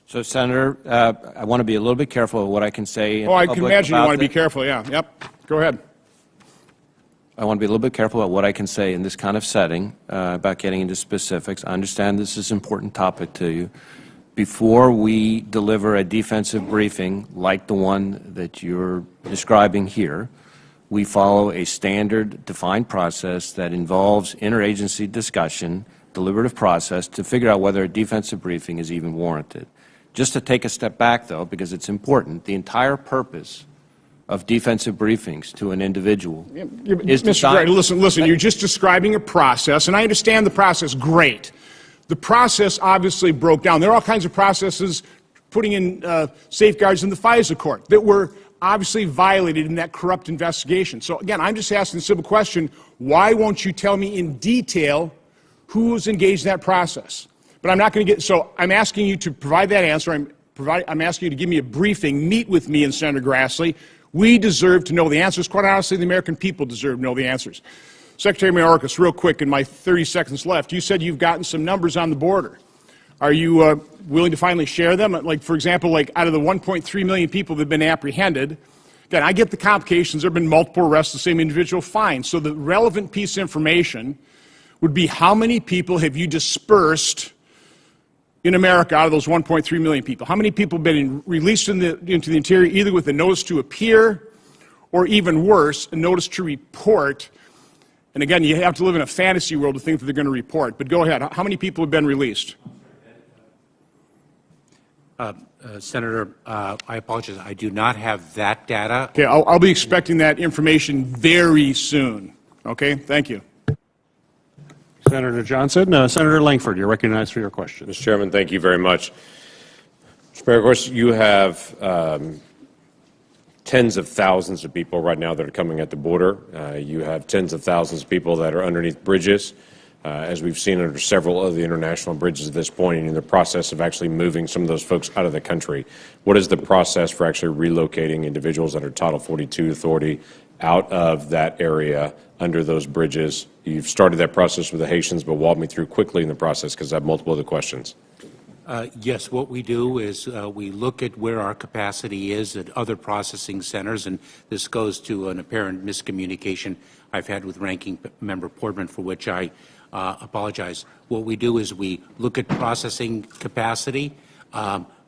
So, Senator, I want to be a little bit careful of what I can say. I can imagine you want to be careful, yeah. Yep. Go ahead. I want to be a little bit careful about what I can say in this kind of setting about getting into specifics. I understand this is an important topic to you. Before we deliver a defensive briefing like the one that you're describing here, we follow a standard defined process that involves interagency discussion, deliberative process, to figure out whether a defensive briefing is even warranted. Just to take a step back, though, because it's important, the entire purpose of defensive briefings to an individual is Mr. Gray, listen, you're just describing a process, and I understand the process, great. The process obviously broke down. There are all kinds of processes putting in safeguards in the FISA court that were obviously violated in that corrupt investigation. So again, I'm just asking the simple question, why won't you tell me in detail who was engaged in that process? But I'm not going to get, so I'm asking you to provide that answer. I'm asking you to give me a briefing, meet with me and Senator Grassley. We deserve to know the answers. Quite honestly, the American people deserve to know the answers. Secretary Mayorkas, real quick, in my 30 seconds left, you said you've gotten some numbers on the border. Are you willing to finally share them? Like, for example, like out of the 1.3 million people that have been apprehended, again, I get the complications. There have been multiple arrests of the same individual. Fine. So the relevant piece of information would be how many people have you dispersed in America out of those 1.3 million people? How many people have been released into the interior either with a notice to appear or even worse, a notice to report? And again, you have to live in a fantasy world to think that they're going to report. But go ahead. How many people have been released? Senator, I apologize. I do not have that data. Okay, I'll be expecting that information very soon. Okay, thank you. Senator Johnson. Senator Langford, you're recognized for your question. Mr. Chairman, thank you very much. Mr. Mayor, of course, you have tens of thousands of people right now that are coming at the border. You have tens of thousands of people that are underneath bridges, as we've seen under several of the international bridges at this point, in the process of actually moving some of those folks out of the country. What is the process for actually relocating individuals under Title 42 authority out of that area under those bridges? You've started that process with the Haitians, but walk me through quickly in the process because I have multiple other questions. Yes, what we do is we look at where our capacity is at other processing centers, and this goes to an apparent miscommunication I've had with Ranking Member Portman, for which I apologize. What we do is we look at processing capacity.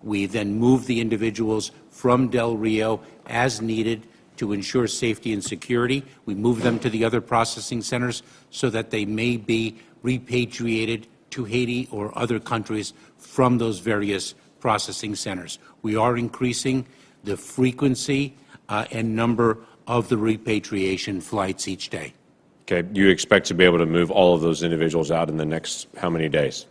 We then move the individuals from Del Rio as needed to ensure safety and security. We move them to the other processing centers so that they may be repatriated to Haiti or other countries from those various processing centers. We are increasing the frequency and number of the repatriation flights each day. Okay. You expect to be able to move all of those individuals out in the next how many days?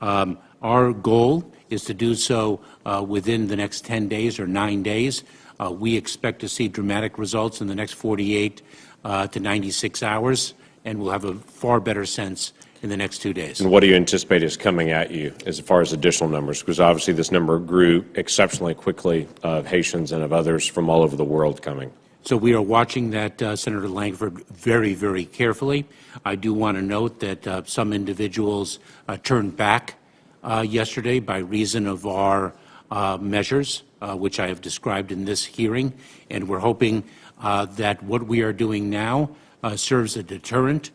Our goal is to do so within the next 10 days or 9 days. We expect to see dramatic results in the next 48 to 96 hours, and we'll have a far better sense in the next 2 days. And what do you anticipate is coming at you as far as additional numbers? Because obviously this number grew exceptionally quickly of Haitians and of others from all over the world coming. So we are watching that, Senator Langford, very, very carefully. I do want to note that some individuals turned back yesterday by reason of our measures, which I have described in this hearing, and we're hoping that what we are doing now serves a deterrent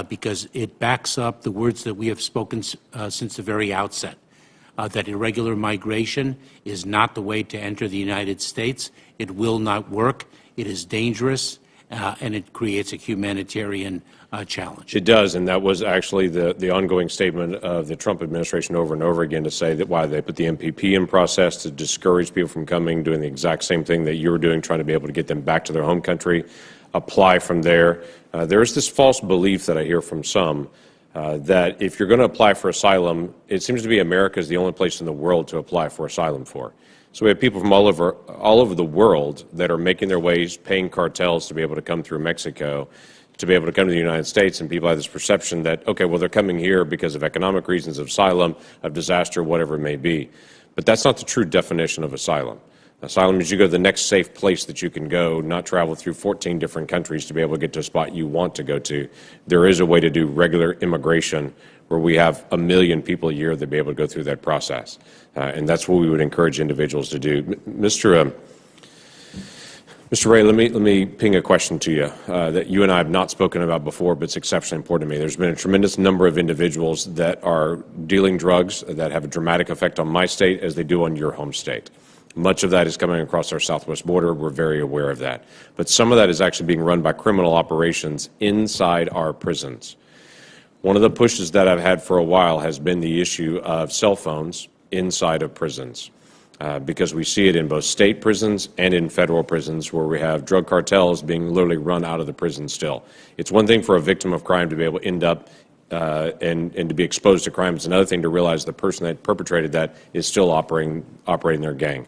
because it backs up the words that we have spoken since the very outset, that irregular migration is not the way to enter the United States. It will not work. It is dangerous, and it creates a humanitarian challenge. It does, and that was actually the ongoing statement of the Trump administration over and over again to say that why they put the MPP in process to discourage people from coming, doing the exact same thing that you were doing, trying to be able to get them back to their home country, apply from there. There is this false belief that I hear from some that if you're going to apply for asylum, it seems to be America is the only place in the world to apply for asylum for. So we have people from all over the world that are making their ways, paying cartels to be able to come through Mexico, to be able to come to the United States, and people have this perception that, okay, well, they're coming here because of economic reasons, of asylum, of disaster, whatever it may be. But that's not the true definition of asylum. Asylum is you go to the next safe place that you can go, not travel through 14 different countries to be able to get to a spot you want to go to. There is a way to do regular immigration where we have 1 million people a year that be able to go through that process. And that's what we would encourage individuals to do. Mr. Ray, let me ping a question to you that you and I have not spoken about before, but it's exceptionally important to me. There's been a tremendous number of individuals that are dealing drugs that have a dramatic effect on my state as they do on your home state. Much of that is coming across our southwest border. We're very aware of that. But some of that is actually being run by criminal operations inside our prisons. One of the pushes that I've had for a while has been the issue of cell phones inside of prisons, because we see it in both state prisons and in federal prisons where we have drug cartels being literally run out of the prison still. It's one thing for a victim of crime to be able to end up and to be exposed to crime. It's another thing to realize the person that perpetrated that is still operating their gang.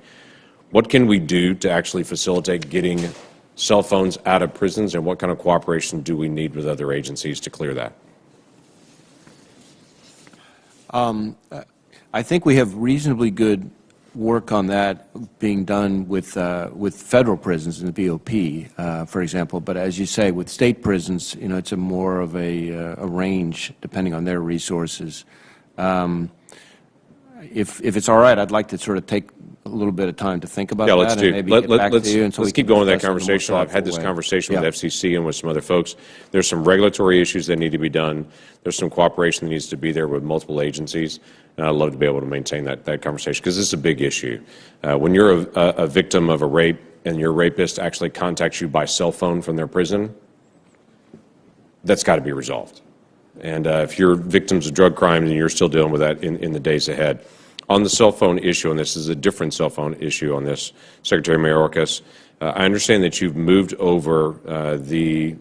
What can we do to actually facilitate getting cell phones out of prisons, and what kind of cooperation do we need with other agencies to clear that? I think we have reasonably good work on that being done with federal prisons in the BOP, for example. But as you say, with state prisons, you know, it's a more of a range depending on their resources. if it's all right, I'd like to sort of take a little bit of time to think about that. Let's do. And maybe get back to you, and so let's we keep can going with that discuss it in a more conversation. I've had this thoughtful way. conversation Yeah. with FCC and with some other folks. There's some regulatory issues that need to be done. There's some cooperation that needs to be there with multiple agencies. And I'd love to be able to maintain that conversation because this is a big issue. When you're a victim of a rape and your rapist actually contacts you by cell phone from their prison, that's got to be resolved. And if you're victims of drug crime, then you're still dealing with that in the days ahead. On the cell phone issue, and this is a different cell phone issue on this, Secretary Mayorkas, I understand that you've moved over the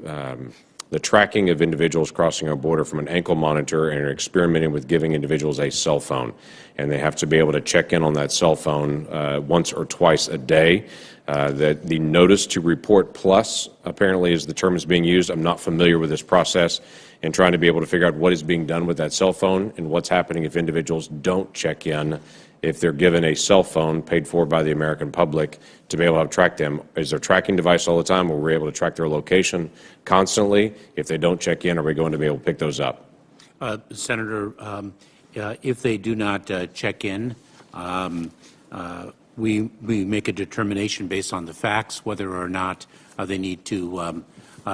tracking of individuals crossing our border from an ankle monitor and are experimenting with giving individuals a cell phone. And they have to be able to check in on that cell phone once or twice a day. That the notice to report plus apparently is the term is being used. I'm not familiar with this process and trying to be able to figure out what is being done with that cell phone and what's happening if individuals don't check in, if they're given a cell phone paid for by the American public to be able to track them. Is there a tracking device all the time where we're able to track their location constantly? If they don't check in, are we going to be able to pick those up? Senator, if they do not check in, we make a determination based on the facts whether or not they need to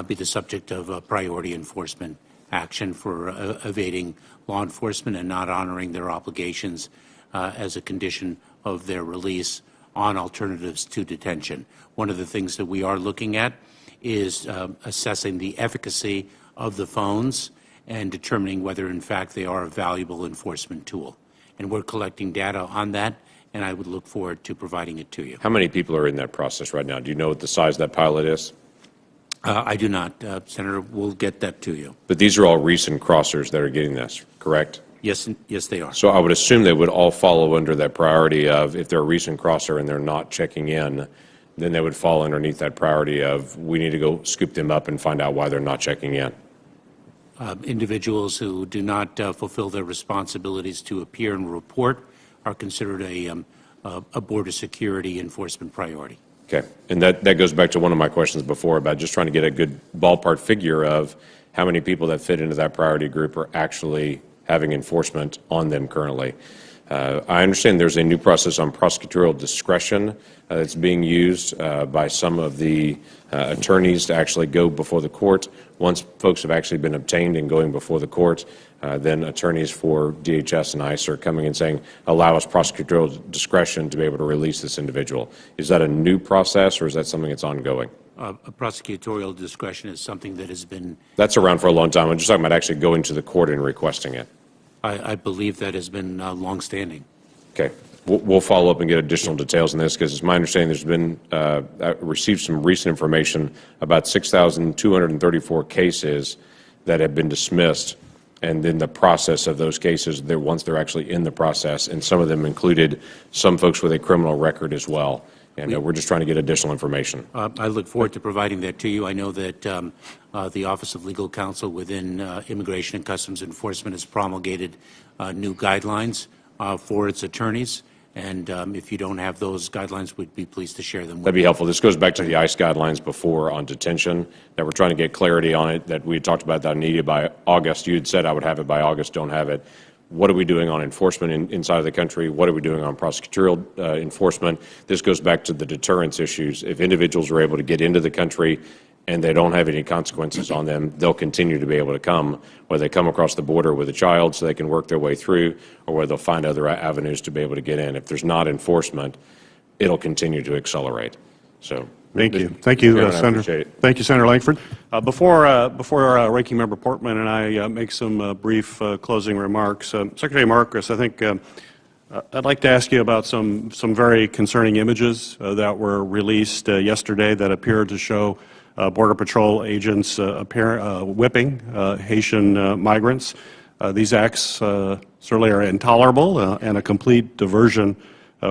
be the subject of priority enforcement action for evading law enforcement and not honoring their obligations as a condition of their release on alternatives to detention. One of the things that we are looking at is assessing the efficacy of the phones and determining whether, in fact, they are a valuable enforcement tool. And we're collecting data on that, and I would look forward to providing it to you. How many people are in that process right now? Do you know what the size of that pilot is? I do not, Senator. We'll get that to you. But these are all recent crossers that are getting this, correct? Yes, yes, they are. So I would assume they would all follow under that priority of if they're a recent crosser and they're not checking in, then they would fall underneath that priority of we need to go scoop them up and find out why they're not checking in. Individuals who do not fulfill their responsibilities to appear and report are considered a border security enforcement priority. Okay, and that goes back to one of my questions before about just trying to get a good ballpark figure of how many people that fit into that priority group are actually having enforcement on them currently. I understand there's a new process on prosecutorial discretion that's being used by some of the attorneys to actually go before the court. Once folks have actually been obtained and going before the court, then attorneys for DHS and ICE are coming and saying, allow us prosecutorial discretion to be able to release this individual. Is that a new process or is that something that's ongoing? A prosecutorial discretion is something that has been... That's around for a long time. I'm just talking about actually going to the court and requesting it. I believe that has been longstanding. Okay. We'll follow up and get additional details on this because it's my understanding there's been, received some recent information about 6,234 cases that have been dismissed, and then the process of those cases, once they're actually in the process, and some of them included some folks with a criminal record as well. And we're just trying to get additional information. I look forward to providing that to you. I know that the Office of Legal Counsel within Immigration and Customs Enforcement has promulgated new guidelines for its attorneys. And if you don't have those guidelines, we'd be pleased to share them with you. That'd be helpful. This goes back to the ICE guidelines before on detention, that we're trying to get clarity on it, that we had talked about that needed by August. You had said I would have it by August, don't have it. What are we doing on enforcement inside of the country? What are we doing on prosecutorial enforcement? This goes back to the deterrence issues. If individuals are able to get into the country and they don't have any consequences on them, they'll continue to be able to come, whether they come across the border with a child so they can work their way through, or whether they'll find other avenues to be able to get in. If there's not enforcement, it'll continue to accelerate. So, thank you. Thank you, Chairman, Senator. Thank you, Senator Langford. Before Ranking Member Portman and I make some brief closing remarks, Secretary Mayorkas, I think I'd like to ask you about some very concerning images that were released yesterday that appeared to show Border Patrol agents whipping Haitian migrants. These acts certainly are intolerable and a complete diversion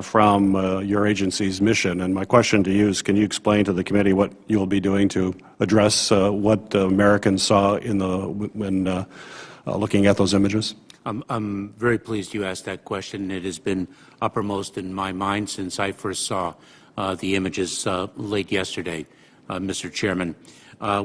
from your agency's mission. And my question to you is, can you explain to the committee what you will be doing to address what Americans saw when looking at those images? I'm very pleased you asked that question. It has been uppermost in my mind since I first saw the images late yesterday, Mr. Chairman.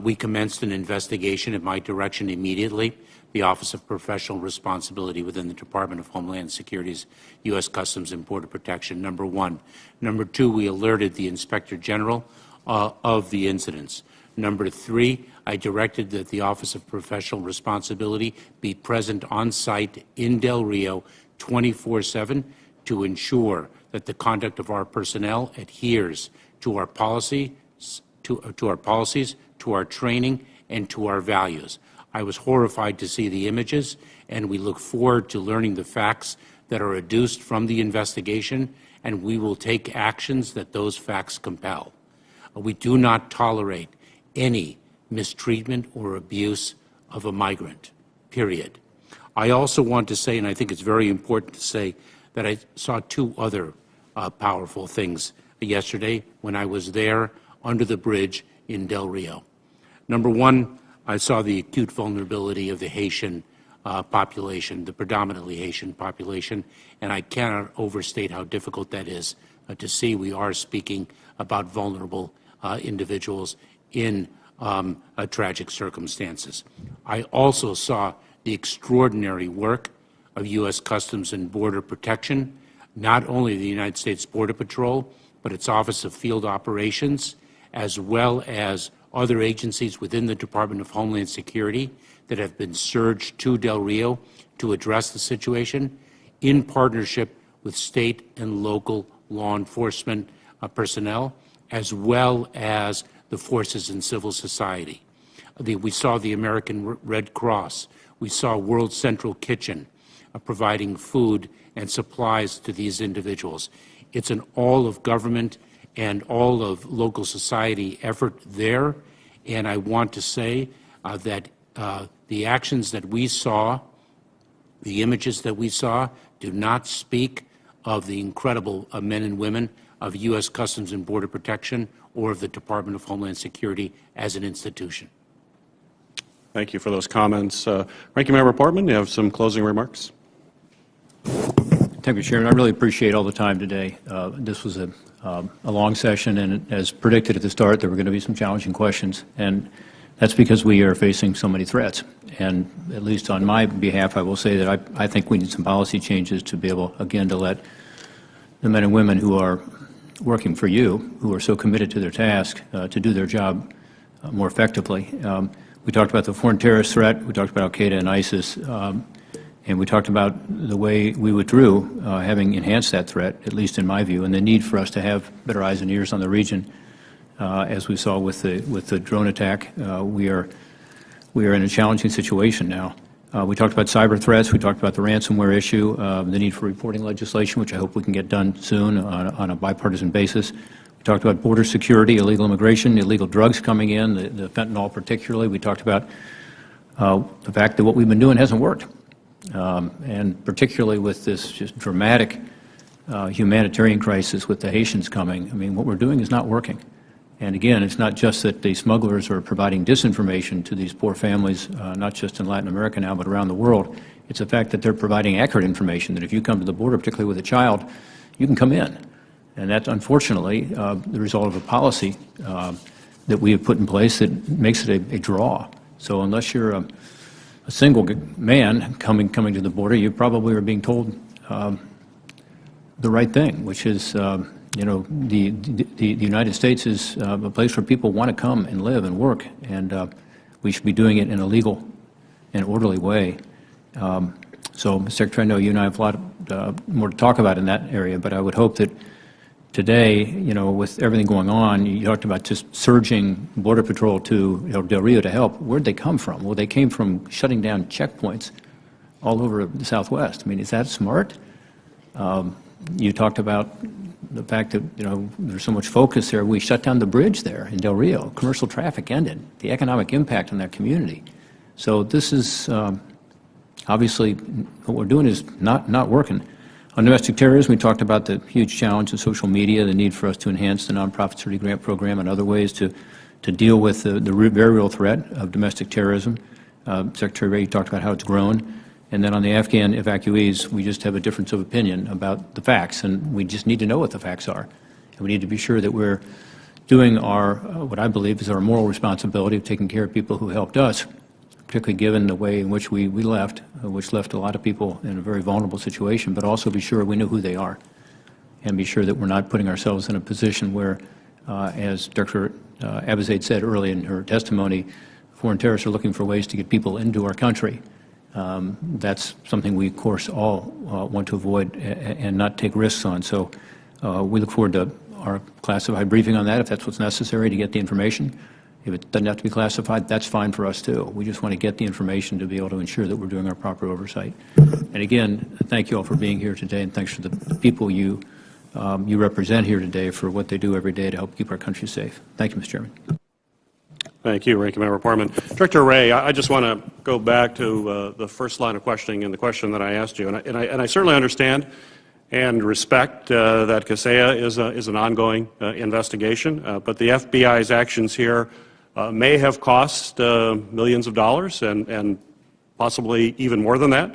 We commenced an investigation at my direction immediately the Office of Professional Responsibility within the Department of Homeland Security's U.S. Customs and Border Protection, number one. Number two, we alerted the Inspector General of the incidents. Number three, I directed that the Office of Professional Responsibility be present on site in Del Rio 24/7 to ensure that the conduct of our personnel adheres to our policies, to our training, and to our values. I was horrified to see the images, and we look forward to learning the facts that are adduced from the investigation, and we will take actions that those facts compel. We do not tolerate any mistreatment or abuse of a migrant, period. I also want to say, and I think it's very important to say, that I saw two other powerful things yesterday when I was there under the bridge in Del Rio. Number one, I saw the acute vulnerability of the Haitian population, the predominantly Haitian population, and I cannot overstate how difficult that is to see. We are speaking about vulnerable individuals in tragic circumstances. I also saw the extraordinary work of U.S. Customs and Border Protection, not only the United States Border Patrol, but its Office of Field Operations, as well as other agencies within the Department of Homeland Security that have been surged to Del Rio to address the situation in partnership with state and local law enforcement personnel, as well as the forces in civil society. We saw the American Red Cross. We saw World Central Kitchen providing food and supplies to these individuals. It's an all of government and all of local society effort there, and I want to say that the actions that we saw, the images that we saw, do not speak of the incredible men and women of U.S. Customs and Border Protection or of the Department of Homeland Security as an institution. Thank you for those comments. Ranking Member Portman, you have some closing remarks. Thank you, Chairman. I really appreciate all the time today. This was a long session, and as predicted at the start, there were going to be some challenging questions, and that's because we are facing so many threats. And at least on my behalf, I will say that I think we need some policy changes to be able, again, to let the men and women who are working for you, who are so committed to their task, to do their job more effectively. We talked about the foreign terrorist threat. We talked about Al-Qaeda and ISIS. And we talked about the way we withdrew, having enhanced that threat, at least in my view, and the need for us to have better eyes and ears on the region. As we saw with the drone attack, we are in a challenging situation now. We talked about cyber threats. We talked about the ransomware issue, the need for reporting legislation, which I hope we can get done soon on a bipartisan basis. We talked about border security, illegal immigration, illegal drugs coming in, the fentanyl particularly. We talked about the fact that what we've been doing hasn't worked. And particularly with this just dramatic humanitarian crisis with the Haitians coming, I mean, what we're doing is not working. And again, it's not just that the smugglers are providing disinformation to these poor families, not just in Latin America now, but around the world. It's the fact that they're providing accurate information that if you come to the border, particularly with a child, you can come in. And that's unfortunately the result of a policy that we have put in place that makes it a draw. So unless you're a single man coming to the border, you probably are being told the right thing, which is, you know, the United States is a place where people want to come and live and work, and we should be doing it in a legal and orderly way. So, Mr. Secretary, I know you and I have a lot more to talk about in that area, but I would hope that today, you know, with everything going on, you talked about just surging Border Patrol to Del Rio to help. Where'd they come from? Well, they came from shutting down checkpoints all over the Southwest. I mean, is that smart? You talked about the fact that, you know, there's so much focus there. We shut down the bridge there in Del Rio. Commercial traffic ended. The economic impact on that community. So this is obviously what we're doing is not working. On domestic terrorism, we talked about the huge challenge of social media, the need for us to enhance the nonprofit security grant program and other ways to deal with the very real threat of domestic terrorism. Secretary Wray talked about how it's grown. And then on the Afghan evacuees, we just have a difference of opinion about the facts, and we just need to know what the facts are. And we need to be sure that we're doing our, what I believe is our moral responsibility of taking care of people who helped us particularly given the way in which we left, which left a lot of people in a very vulnerable situation, but also be sure we know who they are and be sure that we're not putting ourselves in a position where, as Dr. Abizaid said early in her testimony, foreign terrorists are looking for ways to get people into our country. That's something we, of course, all want to avoid and not take risks on. So we look forward to our classified briefing on that if that's what's necessary to get the information. If it doesn't have to be classified, that's fine for us too. We just want to get the information to be able to ensure that we're doing our proper oversight. And again, thank you all for being here today, and thanks for the people you represent here today for what they do every day to help keep our country safe. Thank you, Mr. Chairman. Thank you, Ranking Member Portman. Director Wray, I just want to go back to the first line of questioning and the question that I asked you, and I certainly understand and respect that CASEA is an ongoing investigation, but the FBI's actions here may have cost millions of dollars and possibly even more than that.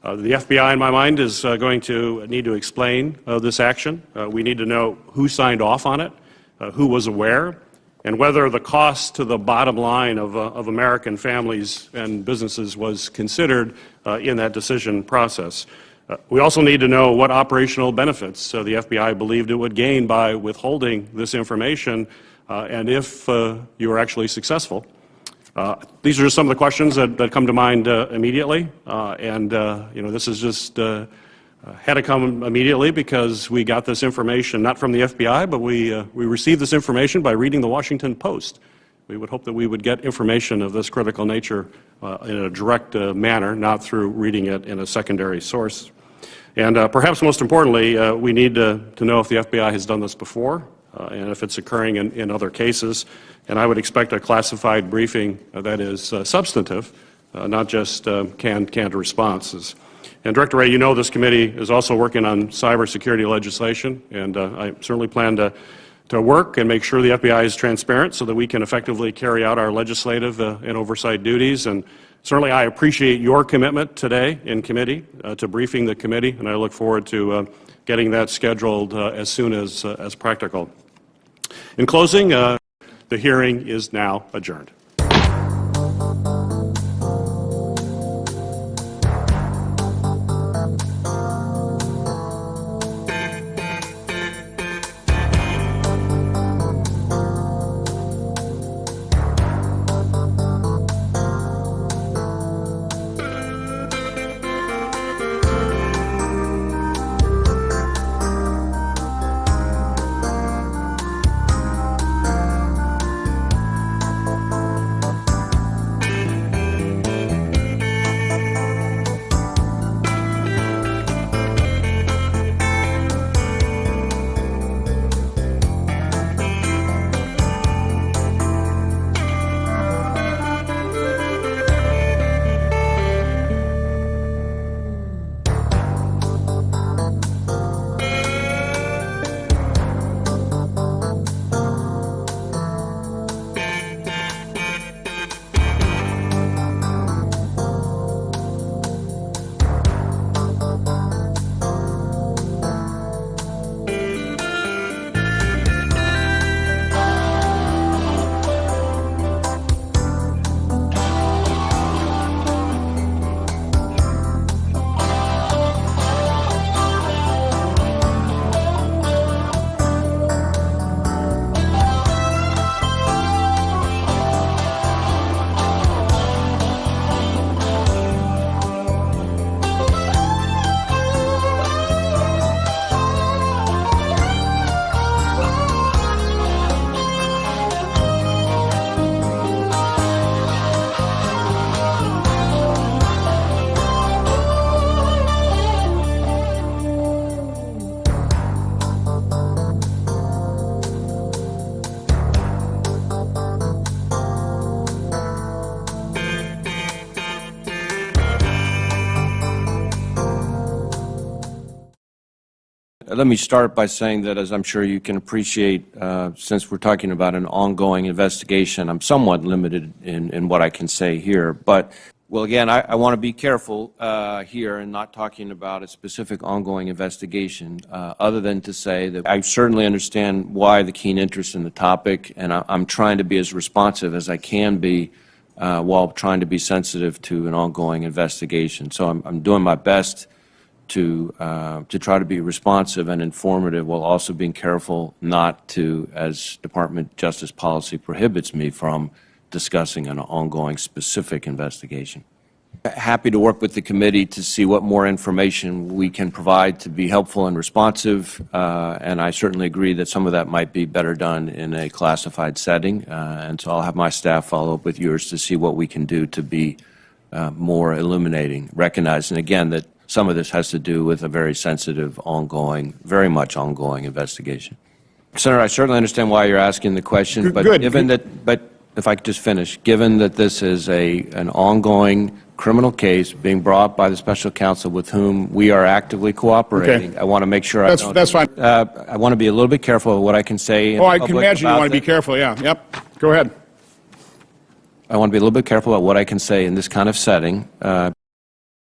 The FBI, in my mind, is going to need to explain this action. We need to know who signed off on it, who was aware, and whether the cost to the bottom line of American families and businesses was considered in that decision process. We also need to know what operational benefits the FBI believed it would gain by withholding this information, and if you were actually successful. These are just some of the questions that come to mind immediately, and this is just had to come immediately because we got this information not from the FBI, but we received this information by reading the Washington Post. We would hope that we would get information of this critical nature in a direct manner, not through reading it in a secondary source. And perhaps most importantly, we need to know if the FBI has done this before and if it's occurring in other cases. And I would expect a classified briefing that is substantive, not just canned responses. And Director Wray, you know this committee is also working on cybersecurity legislation, and I certainly plan to work and make sure the FBI is transparent so that we can effectively carry out our legislative and oversight duties. And certainly I appreciate your commitment today in committee to briefing the committee, and I look forward to getting that scheduled as soon as practical. In closing, the hearing is now adjourned. Let me start by saying that, as I'm sure you can appreciate, since we're talking about an ongoing investigation, I'm somewhat limited in what I can say here. But, well, again, I want to be careful here and not talking about a specific ongoing investigation, other than to say that I certainly understand why the keen interest in the topic, and I'm trying to be as responsive as I can be while trying to be sensitive to an ongoing investigation. So I'm doing my best to try to be responsive and informative while also being careful not to, as Department of Justice policy prohibits me from, discussing an ongoing specific investigation. Happy to work with the committee to see what more information we can provide to be helpful and responsive, and I certainly agree that some of that might be better done in a classified setting, and so I'll have my staff follow up with yours to see what we can do to be more illuminating, recognizing again that some of this has to do with a very sensitive, ongoing, very much ongoing investigation. Senator, I certainly understand why you're asking the question, but given that, but if I could just finish, given that this is an ongoing criminal case being brought by the special counsel with whom we are actively cooperating, I want to make sure that's fine. I want to be a little bit careful of what I can say in I public can imagine you about want to be careful, yeah. Yep. Go ahead. I want to be a little bit careful about what I can say in this kind of setting